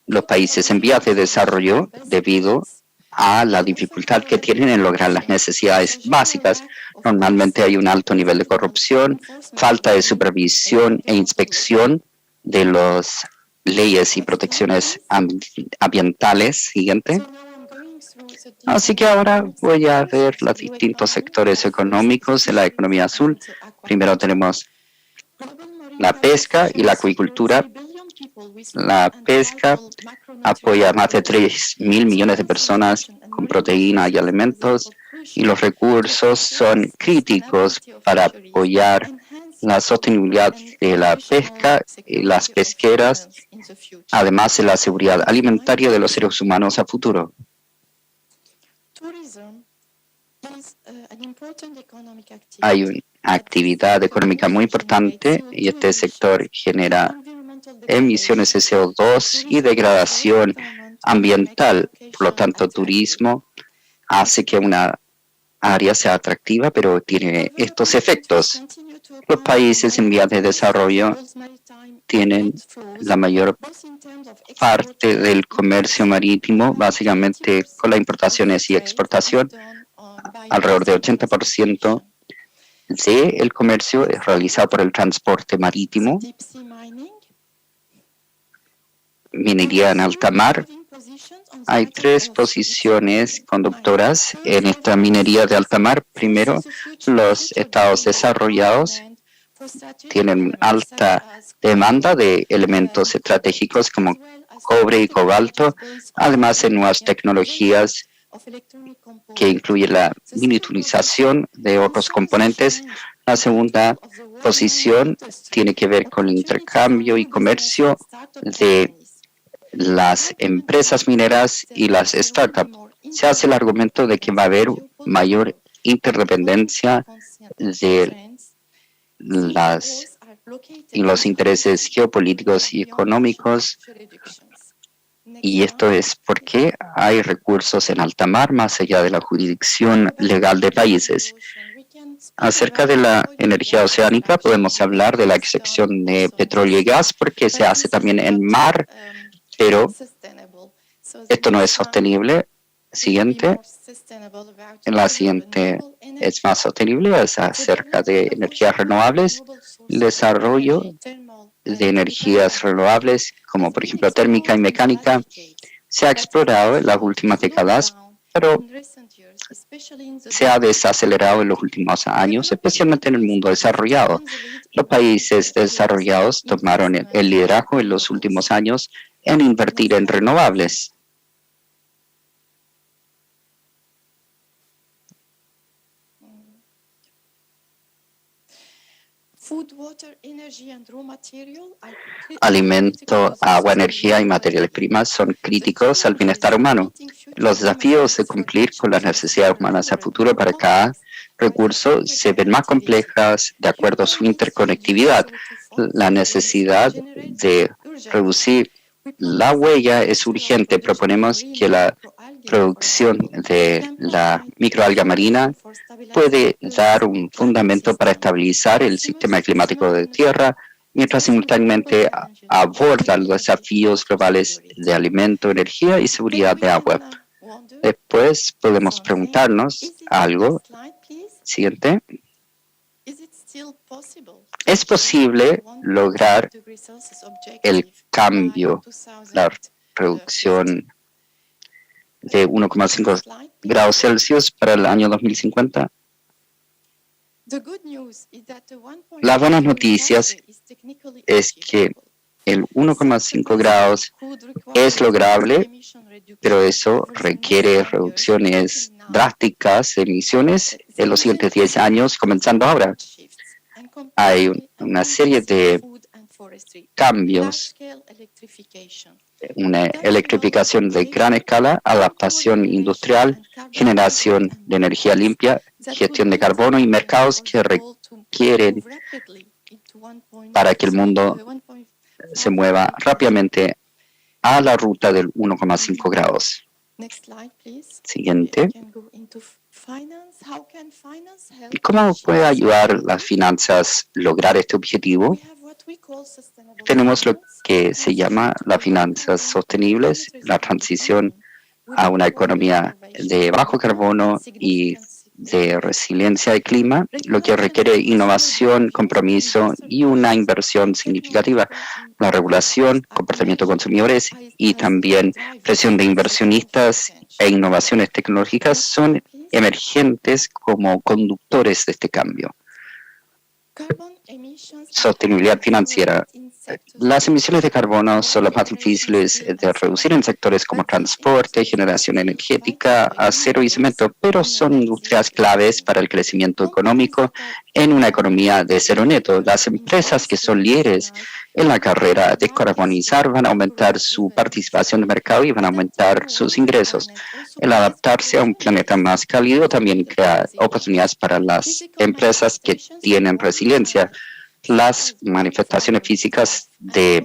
los países en vías de desarrollo debido a la dificultad que tienen en lograr las necesidades básicas. Normalmente hay un alto nivel de corrupción, falta de supervisión e inspección de las leyes y protecciones ambientales. Siguiente. Así que ahora voy a ver los distintos sectores económicos de la economía azul. Primero tenemos la pesca y la acuicultura. La pesca apoya a más de 3.000 millones de personas con proteína y alimentos, y los recursos son críticos para apoyar la sostenibilidad de la pesca y las pesqueras, además de la seguridad alimentaria de los seres humanos a futuro. Hay una actividad económica muy importante y este sector genera emisiones de CO2 y degradación ambiental. Por lo tanto, turismo hace que una área sea atractiva, pero tiene estos efectos. Los países en vías de desarrollo tienen la mayor parte del comercio marítimo, básicamente con las importaciones y exportación. Alrededor de 80% del comercio es realizado por el transporte marítimo. Minería en alta mar. Hay 3 posiciones conductoras en esta minería de alta mar. Primero, los estados desarrollados tienen alta demanda de elementos estratégicos como cobre y cobalto, además de nuevas tecnologías que incluyen la miniaturización de otros componentes. La segunda posición tiene que ver con el intercambio y comercio de las empresas mineras y las startups. Se hace el argumento de que va a haber mayor interdependencia de los intereses geopolíticos y económicos, y esto es porque hay recursos en alta mar más allá de la jurisdicción legal de países. Acerca de la energía oceánica, podemos hablar de la extracción de petróleo y gas porque se hace también en mar, pero esto no es sostenible. Siguiente. La siguiente es más sostenible, es acerca de energías renovables, el desarrollo de energías renovables, como por ejemplo térmica y mecánica, se ha explorado en las últimas décadas, pero se ha desacelerado en los últimos años, especialmente en el mundo desarrollado. Los países desarrollados tomaron el liderazgo en los últimos años en invertir en renovables. Alimento, agua, energía y materiales primas son críticos al bienestar humano. Los desafíos de cumplir con las necesidades humanas a futuro para cada recurso se ven más complejas de acuerdo a su interconectividad. La necesidad de reducir la huella es urgente. Proponemos que la producción de la microalga marina puede dar un fundamento para estabilizar el sistema climático de tierra, mientras simultáneamente aborda los desafíos globales de alimento, energía y seguridad de agua. Después podemos preguntarnos algo. Siguiente. ¿Es posible lograr el cambio, la reducción de 1,5 grados Celsius para el año 2050? Las buenas noticias es que el 1,5 grados es lograble, pero eso requiere reducciones drásticas de emisiones en los siguientes 10 años, comenzando ahora. Hay una serie de cambios, una electrificación de gran escala, adaptación industrial, generación de energía limpia, gestión de carbono y mercados que requieren para que el mundo se mueva rápidamente a la ruta del 1,5 grados. Siguiente. ¿Cómo puede ayudar las finanzas a lograr este objetivo? Tenemos lo que se llama las finanzas sostenibles, la transición a una economía de bajo carbono y de resiliencia al clima, lo que requiere innovación, compromiso y una inversión significativa. La regulación, comportamiento de consumidores y también presión de inversionistas e innovaciones tecnológicas son emergentes como conductores de este cambio. Sostenibilidad financiera. Las emisiones de carbono son las más difíciles de reducir en sectores como transporte, generación energética, acero y cemento, pero son industrias claves para el crecimiento económico en una economía de cero neto. Las empresas que son líderes en la carrera de descarbonizar van a aumentar su participación de mercado y van a aumentar sus ingresos. El adaptarse a un planeta más cálido también crea oportunidades para las empresas que tienen resiliencia. Las manifestaciones físicas de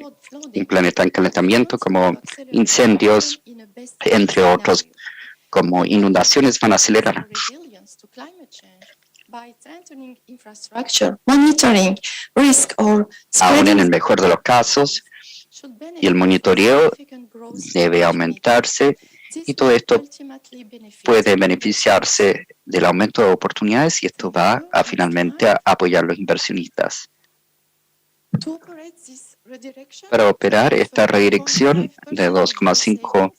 un planeta en calentamiento, como incendios, entre otros, como inundaciones, van a acelerar. Aún en el mejor de los casos, y el monitoreo debe aumentarse, y todo esto puede beneficiarse del aumento de oportunidades y esto va a finalmente apoyar a los inversionistas. Para operar esta redirección de 2,5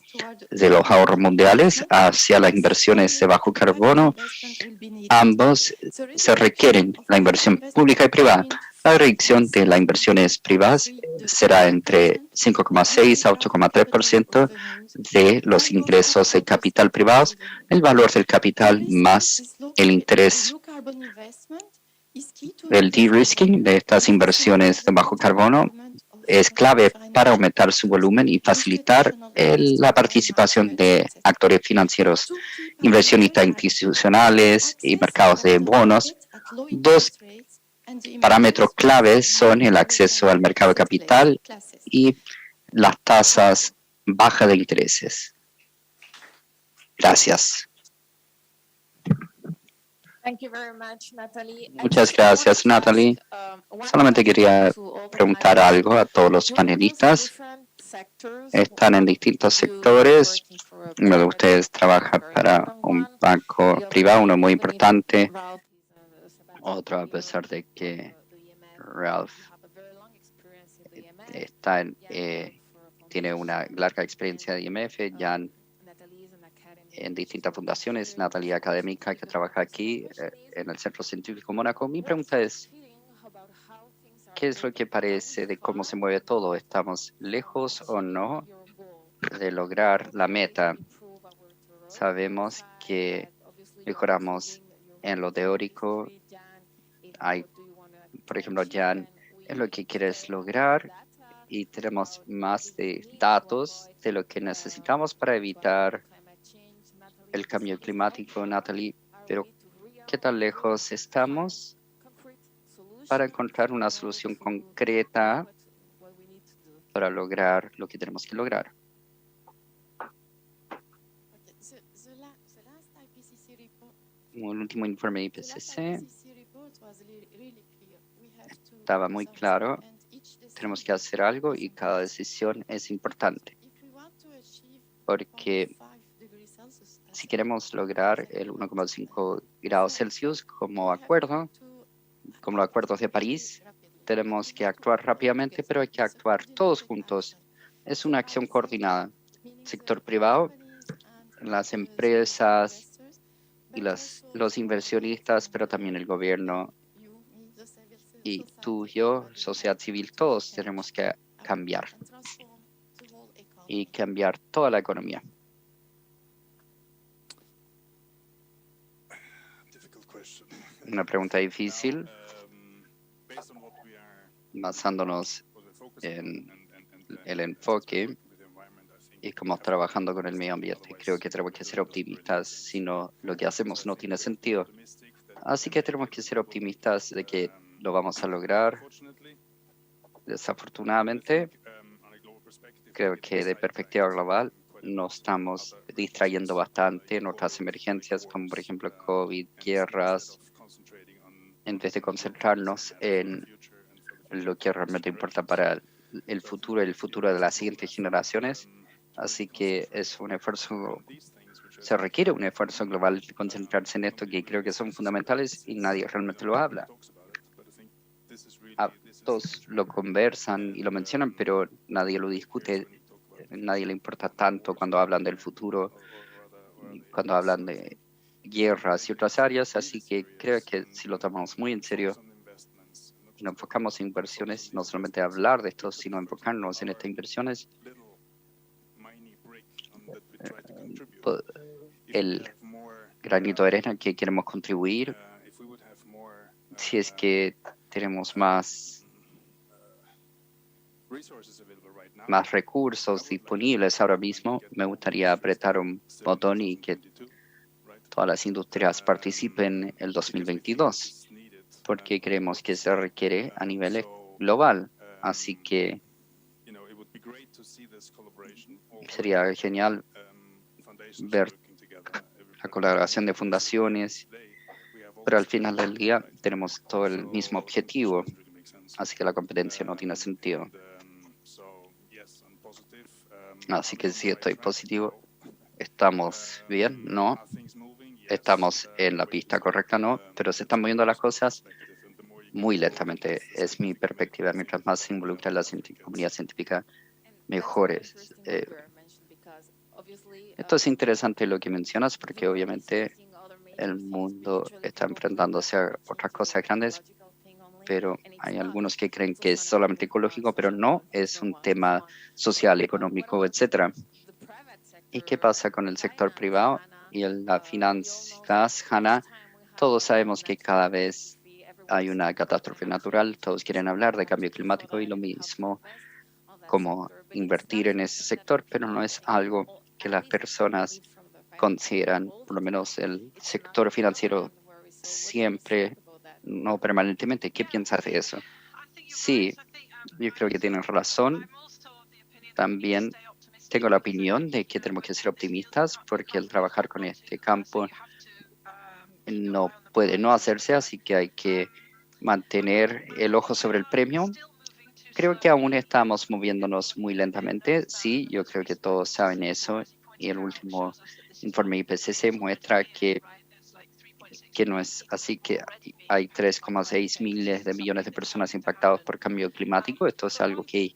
de los ahorros mundiales hacia las inversiones de bajo carbono, ambos se requieren la inversión pública y privada. La reducción de las inversiones privadas será entre 5,6 a 8,3% de los ingresos de capital privados, el valor del capital más el interés. El de-risking de estas inversiones de bajo carbono es clave para aumentar su volumen y facilitar la participación de actores financieros, inversionistas institucionales y mercados de bonos. Dos parámetros claves son el acceso al mercado de capital y las tasas bajas de intereses. Gracias. Muchas gracias, Natalie. Solamente quería preguntar algo a todos los panelistas. Están en distintos sectores. Uno de ustedes trabaja para un banco privado, uno muy importante. Otro, a pesar de que Ralph tiene una larga experiencia de IMF, Jan en distintas fundaciones, Natalia académica que trabaja aquí en el Centro Científico Mónaco. Mi pregunta es, ¿qué es lo que parece de cómo se mueve todo? ¿Estamos lejos o no de lograr la meta? Sabemos que mejoramos en lo teórico. Hay, por ejemplo, Jan, es lo que quieres lograr y tenemos más de datos de lo que necesitamos para evitar el cambio climático, Natalie, pero ¿qué tan lejos estamos para encontrar una solución concreta para lograr lo que tenemos que lograr? El último informe de IPCC estaba muy claro. Tenemos que hacer algo y cada decisión es importante. Porque si queremos lograr el 1,5 grados Celsius como los acuerdos de París, tenemos que actuar rápidamente, pero hay que actuar todos juntos. Es una acción coordinada. Sector privado, las empresas y los inversionistas, pero también el gobierno y tú, yo, sociedad civil, todos tenemos que cambiar y cambiar toda la economía. Una pregunta difícil, basándonos en el enfoque y como trabajando con el medio ambiente. Creo que tenemos que ser optimistas, si no, lo que hacemos no tiene sentido. Así que tenemos que ser optimistas de que lo vamos a lograr. Desafortunadamente, creo que de perspectiva global nos estamos distrayendo bastante en otras emergencias, como por ejemplo COVID, guerras, en vez de concentrarnos en lo que realmente importa para el futuro de las siguientes generaciones. Así que es un esfuerzo, se requiere un esfuerzo global de concentrarse en esto que creo que son fundamentales y nadie realmente lo habla. Todos lo conversan y lo mencionan, pero nadie lo discute, nadie le importa tanto cuando hablan del futuro, cuando hablan de guerras y otras áreas, así que creo que si lo tomamos muy en serio y nos enfocamos en inversiones, no solamente hablar de esto, sino enfocarnos en estas inversiones, el granito de arena que queremos contribuir, si es que tenemos más recursos disponibles ahora mismo, me gustaría apretar un botón y que todas las industrias participen el 2022, porque creemos que se requiere a nivel global. Así que sería genial ver la colaboración de fundaciones, pero al final del día tenemos todo el mismo objetivo, así que la competencia no tiene sentido. Así que sí, estoy positivo. ¿Estamos bien? No. ¿Estamos en la pista correcta? No. Pero se están moviendo las cosas muy lentamente. Es mi perspectiva. Mientras más se involucra la comunidad científica, mejores. Esto es interesante lo que mencionas, porque obviamente el mundo está enfrentándose a otras cosas grandes, pero hay algunos que creen que es solamente ecológico, pero no, es un tema social, económico, etcétera. ¿Y qué pasa con el sector privado y las finanzas, Hannah? Todos sabemos que cada vez hay una catástrofe natural, todos quieren hablar de cambio climático y lo mismo como invertir en ese sector, pero no es algo que las personas consideran, por lo menos el sector financiero siempre, no permanentemente. ¿Qué piensas de eso? Sí, yo creo que tienen razón. También tengo la opinión de que tenemos que ser optimistas porque el trabajar con este campo no puede no hacerse, así que hay que mantener el ojo sobre el premio. Creo que aún estamos moviéndonos muy lentamente. Sí, yo creo que todos saben eso y el último informe IPCC muestra que no es así, que hay 3,6 miles de millones de personas impactadas por cambio climático. Esto es algo que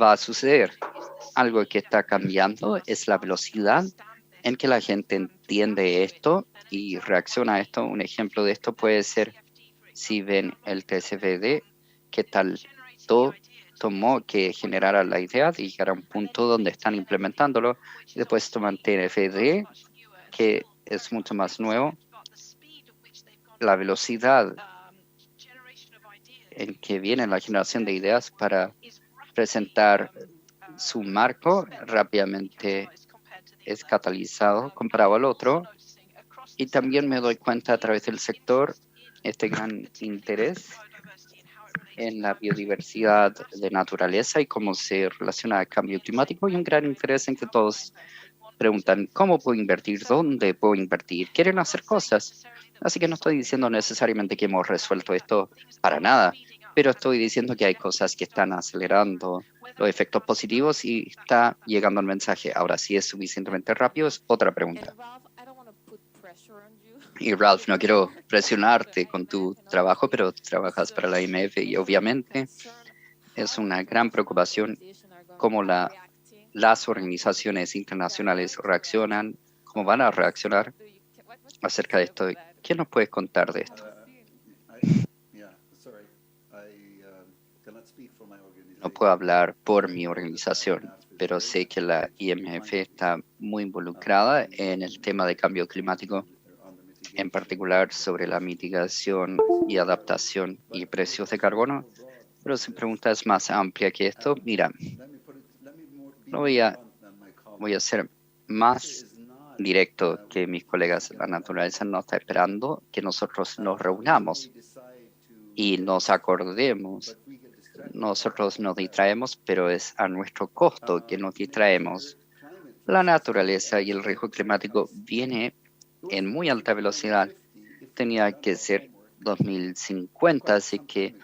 va a suceder. Algo que está cambiando es la velocidad en que la gente entiende esto y reacciona a esto. Un ejemplo de esto puede ser si ven el TCFD, que tal tomó que generara la idea de llegar a un punto donde están implementándolo y después toman TNFD, que es mucho más nuevo. La velocidad en que viene la generación de ideas para presentar su marco rápidamente es catalizado comparado al otro. Y también me doy cuenta a través del sector este gran interés en la biodiversidad de naturaleza y cómo se relaciona al cambio climático, y un gran interés en que todos preguntan cómo puedo invertir, dónde puedo invertir, quieren hacer cosas. Así que no estoy diciendo necesariamente que hemos resuelto esto para nada, pero estoy diciendo que hay cosas que están acelerando los efectos positivos y está llegando el mensaje. Ahora, si es suficientemente rápido, es otra pregunta. And Ralph, I don't want to put pressure on you. Y Ralph, no quiero presionarte con tu trabajo, pero trabajas para la IMF y obviamente es una gran preocupación cómo las organizaciones internacionales reaccionan, cómo van a reaccionar acerca de esto. ¿Qué nos puedes contar de esto? No puedo hablar por mi organización, pero sé que la IMF está muy involucrada en el tema de cambio climático, en particular sobre la mitigación y adaptación y precios de carbono. Pero si pregunta es más amplia que esto, mira, no voy a ser más directo que mis colegas. La naturaleza no está esperando que nosotros nos reunamos y nos acordemos. Nosotros nos distraemos, pero es a nuestro costo que nos distraemos. La naturaleza y el riesgo climático viene en muy alta velocidad. Tenía que ser 2050, así que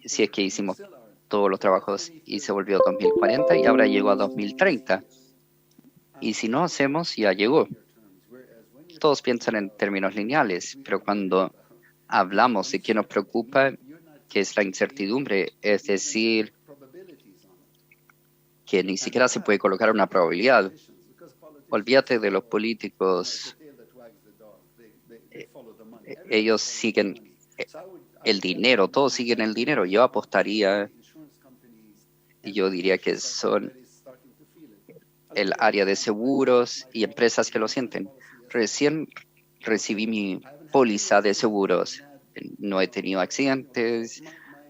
si es que hicimos todos los trabajos y se volvió 2040 y ahora llegó a 2030. Y si no hacemos, ya llegó. Todos piensan en términos lineales, pero cuando hablamos de qué nos preocupa, que es la incertidumbre, es decir, que ni siquiera se puede colocar una probabilidad. Olvídate de los políticos. Ellos siguen el dinero, todos siguen el dinero. Yo apostaría, y yo diría que son el área de seguros y empresas que lo sienten. Recién recibí mi póliza de seguros. No he tenido accidentes,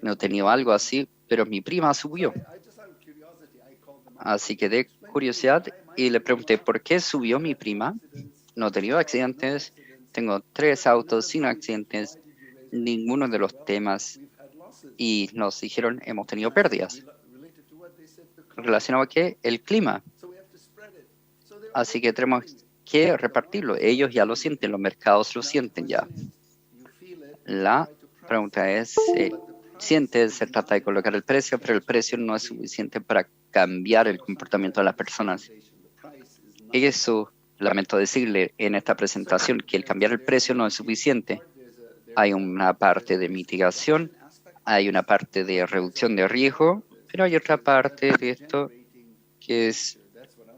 no he tenido algo así, pero mi prima subió. Así que de curiosidad y le pregunté, ¿por qué subió mi prima? No he tenido accidentes, tengo 3 autos sin accidentes, ninguno de los temas, y nos dijeron, hemos tenido pérdidas. ¿Relacionado a qué? El clima. Así que tenemos que repartirlo. Ellos ya lo sienten, los mercados lo sienten ya. La pregunta es, se trata de colocar el precio, pero el precio no es suficiente para cambiar el comportamiento de las personas. Eso, lamento decirle en esta presentación, que el cambiar el precio no es suficiente. Hay una parte de mitigación, hay una parte de reducción de riesgo, pero hay otra parte de esto que es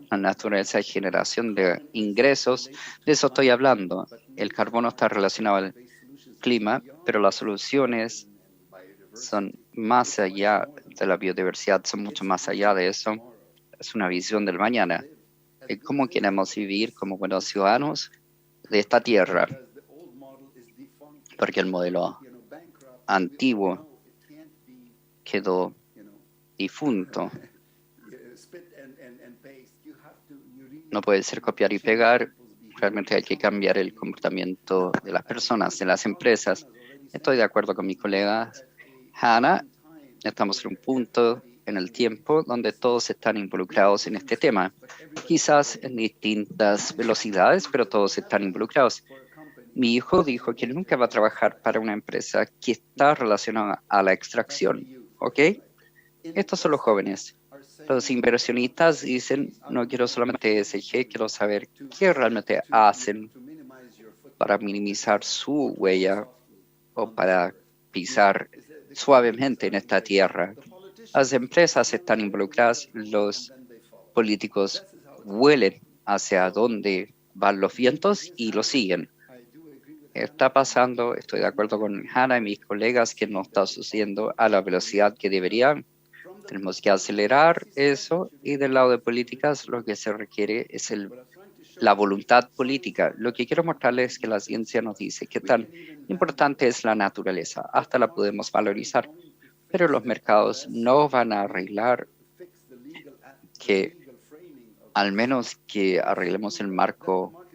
la naturaleza y generación de ingresos. De eso estoy hablando. El carbono está relacionado al clima, pero las soluciones son más allá de la biodiversidad, son mucho más allá de eso. Es una visión del mañana. ¿Cómo queremos vivir como buenos ciudadanos de esta tierra? Porque el modelo antiguo quedó difunto. No puede ser copiar y pegar. Realmente hay que cambiar el comportamiento de las personas, de las empresas. Estoy de acuerdo con mi colega Hannah. Estamos en un punto en el tiempo donde todos están involucrados en este tema. Quizás en distintas velocidades, pero todos están involucrados. Mi hijo dijo que nunca va a trabajar para una empresa que está relacionada a la extracción. ¿Ok? Estos son los jóvenes. Los inversionistas dicen, no quiero solamente ESG, quiero saber qué realmente hacen para minimizar su huella o para pisar suavemente en esta tierra. Las empresas están involucradas, los políticos huelen hacia dónde van los vientos y lo siguen. Está pasando, estoy de acuerdo con Hannah y mis colegas, que no está sucediendo a la velocidad que debería. Tenemos que acelerar eso y del lado de políticas lo que se requiere es la voluntad política. Lo que quiero mostrarles es que la ciencia nos dice que tan importante es la naturaleza, hasta la podemos valorizar, pero los mercados no van a arreglar que, al menos que arreglemos el marco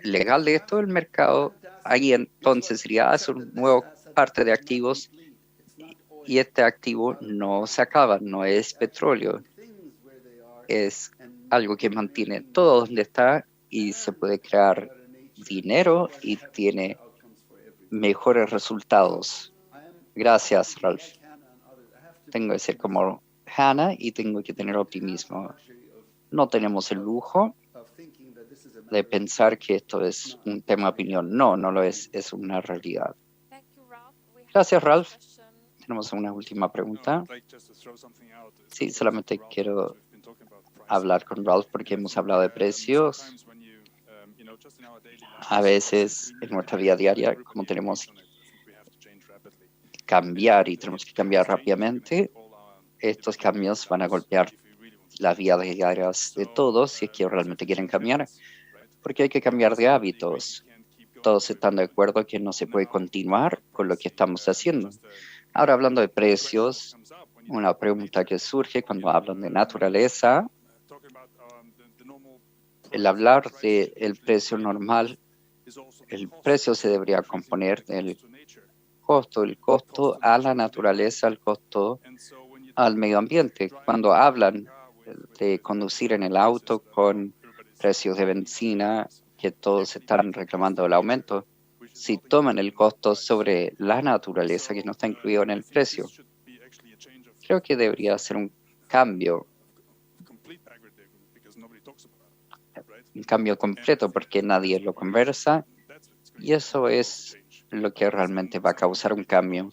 legal de esto, el mercado ahí entonces sería un nuevo parte de activos y este activo no se acaba, no es petróleo, es algo que mantiene todo donde está y se puede crear dinero y tiene mejores resultados. Gracias, Ralph. Tengo que ser como Hannah y tengo que tener optimismo. No tenemos el lujo de pensar que esto es un tema de opinión. No, no lo es, es una realidad. Gracias, Ralph. Tenemos una última pregunta. Sí, solamente quiero hablar con Ralph porque hemos hablado de precios. A veces en nuestra vida diaria, como tenemos que cambiar y tenemos que cambiar rápidamente, estos cambios van a golpear las vidas diarias de todos si es que realmente quieren cambiar, porque hay que cambiar de hábitos. Todos están de acuerdo que no se puede continuar con lo que estamos haciendo. Ahora, hablando de precios, una pregunta que surge cuando hablan de naturaleza, el hablar del precio normal, el precio se debería componer del costo, el costo a la naturaleza, el costo al medio ambiente. Cuando hablan de conducir en el auto con precios de benzina, que todos están reclamando el aumento, si toman el costo sobre la naturaleza que no está incluido en el precio. Creo que debería ser un cambio completo porque nadie lo conversa y eso es lo que realmente va a causar un cambio,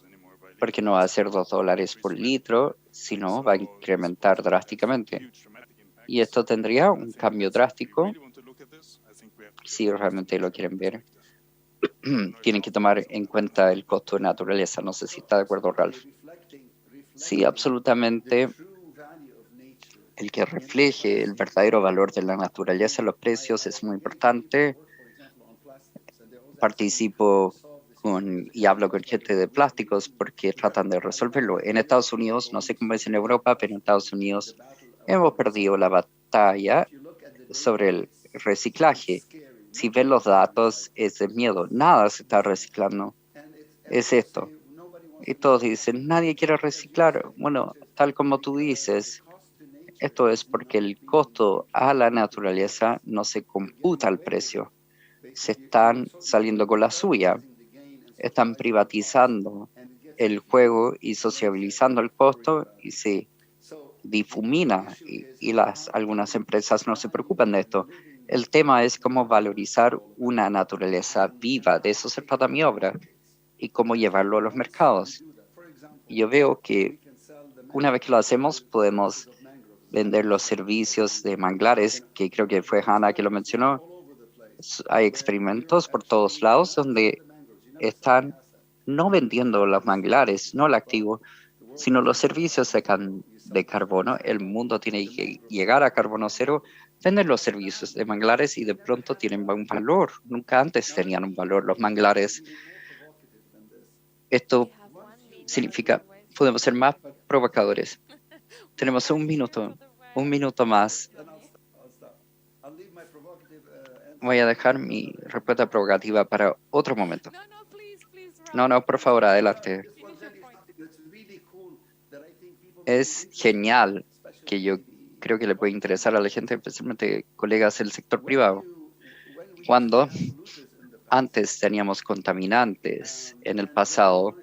porque no va a ser $2 por litro, sino va a incrementar drásticamente. Y esto tendría un cambio drástico si realmente lo quieren ver. Tienen que tomar en cuenta el costo de naturaleza. No sé si está de acuerdo, Ralph. Sí, absolutamente. El que refleje el verdadero valor de la naturaleza en los precios es muy importante. Participo y hablo con gente de plásticos porque tratan de resolverlo. En Estados Unidos, no sé cómo es en Europa, pero en Estados Unidos hemos perdido la batalla sobre el reciclaje. Si ven los datos, es de miedo. Nada se está reciclando. Es esto. Y todos dicen, nadie quiere reciclar. Bueno, tal como tú dices, esto es porque el costo a la naturaleza no se computa al precio. Se están saliendo con la suya. Están privatizando el juego y sociabilizando el costo y se difumina y algunas empresas no se preocupan de esto. El tema es cómo valorizar una naturaleza viva. De eso se trata mi obra y cómo llevarlo a los mercados. Yo veo que una vez que lo hacemos podemos vender los servicios de manglares, que creo que fue Hannah que lo mencionó. Hay experimentos por todos lados donde están no vendiendo los manglares, no el activo, sino los servicios de carbono. El mundo tiene que llegar a carbono cero, vender los servicios de manglares y de pronto tienen un valor. Nunca antes tenían un valor los manglares. Esto significa, podemos ser más provocadores. Tenemos un minuto más. Voy a dejar mi respuesta provocativa para otro momento. No, por favor, adelante. Es genial que yo creo que le puede interesar a la gente, especialmente colegas del sector privado. Cuando antes teníamos contaminantes en el pasado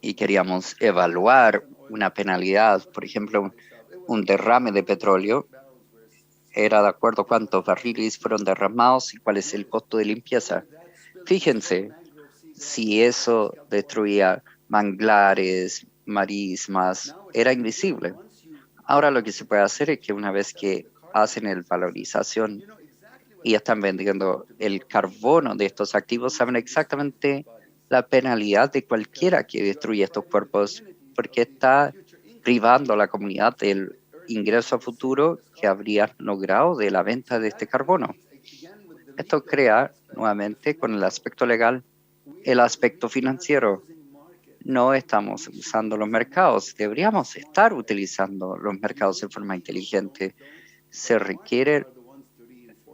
y queríamos evaluar una penalidad, por ejemplo, un derrame de petróleo, era de acuerdo a cuántos barriles fueron derramados y cuál es el costo de limpieza. Fíjense, si eso destruía manglares, marismas, era invisible. Ahora lo que se puede hacer es que una vez que hacen el valorización y están vendiendo el carbono de estos activos saben exactamente la penalidad de cualquiera que destruya estos cuerpos, porque está privando a la comunidad del ingreso futuro que habrían logrado de la venta de este carbono. Esto crea, nuevamente, con el aspecto legal, el aspecto financiero. No estamos usando los mercados, deberíamos estar utilizando los mercados de forma inteligente. Se requiere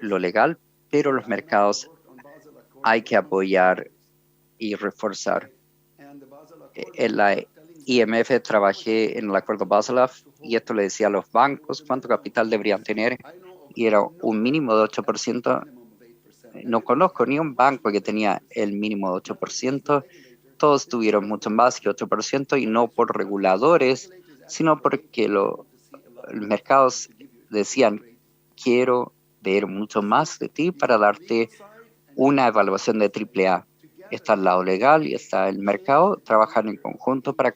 lo legal, pero los mercados hay que apoyar y reforzar. En la IMF trabajé en el acuerdo Basel y esto le decía a los bancos cuánto capital deberían tener y era un mínimo de 8%. No conozco ni un banco que tenía el mínimo de 8%. Todos tuvieron mucho más que 8% y no por reguladores, sino porque los mercados decían, quiero ver mucho más de ti para darte una evaluación de AAA. Está el lado legal y está el mercado, trabajan en conjunto para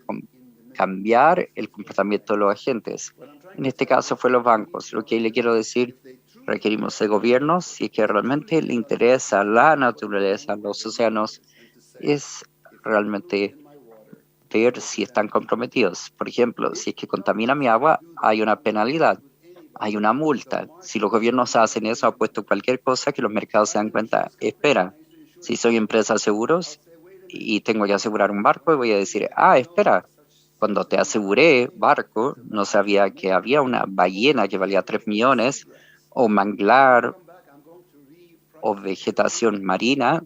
cambiar el comportamiento de los agentes. En este caso fue los bancos. Lo que le quiero decir, requerimos de gobiernos si es que realmente le interesa la naturaleza, los océanos, es realmente ver si están comprometidos. Por ejemplo, si es que contamina mi agua, hay una penalidad, hay una multa. Si los gobiernos hacen eso, apuesto cualquier cosa que los mercados se dan cuenta, espera, si soy empresa de seguros y tengo que asegurar un barco, voy a decir, espera, cuando te aseguré barco, no sabía que había una ballena que valía 3 millones, o manglar, o vegetación marina.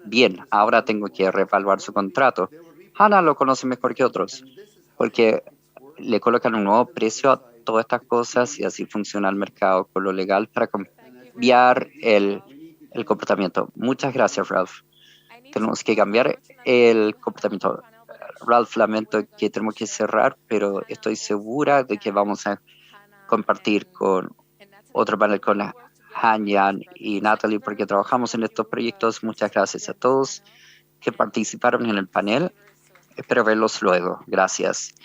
Bien, ahora tengo que reevaluar su contrato. Hannah lo conoce mejor que otros, porque le colocan un nuevo precio a todas estas cosas y así funciona el mercado con lo legal para cambiar el comportamiento. Muchas gracias, Ralph. Tenemos que cambiar el comportamiento. Ralph, lamento que tenemos que cerrar, pero estoy segura de que vamos a compartir con otro panel con Han y Natalie, porque trabajamos en estos proyectos. Muchas gracias a todos que participaron en el panel. Espero verlos luego. Gracias.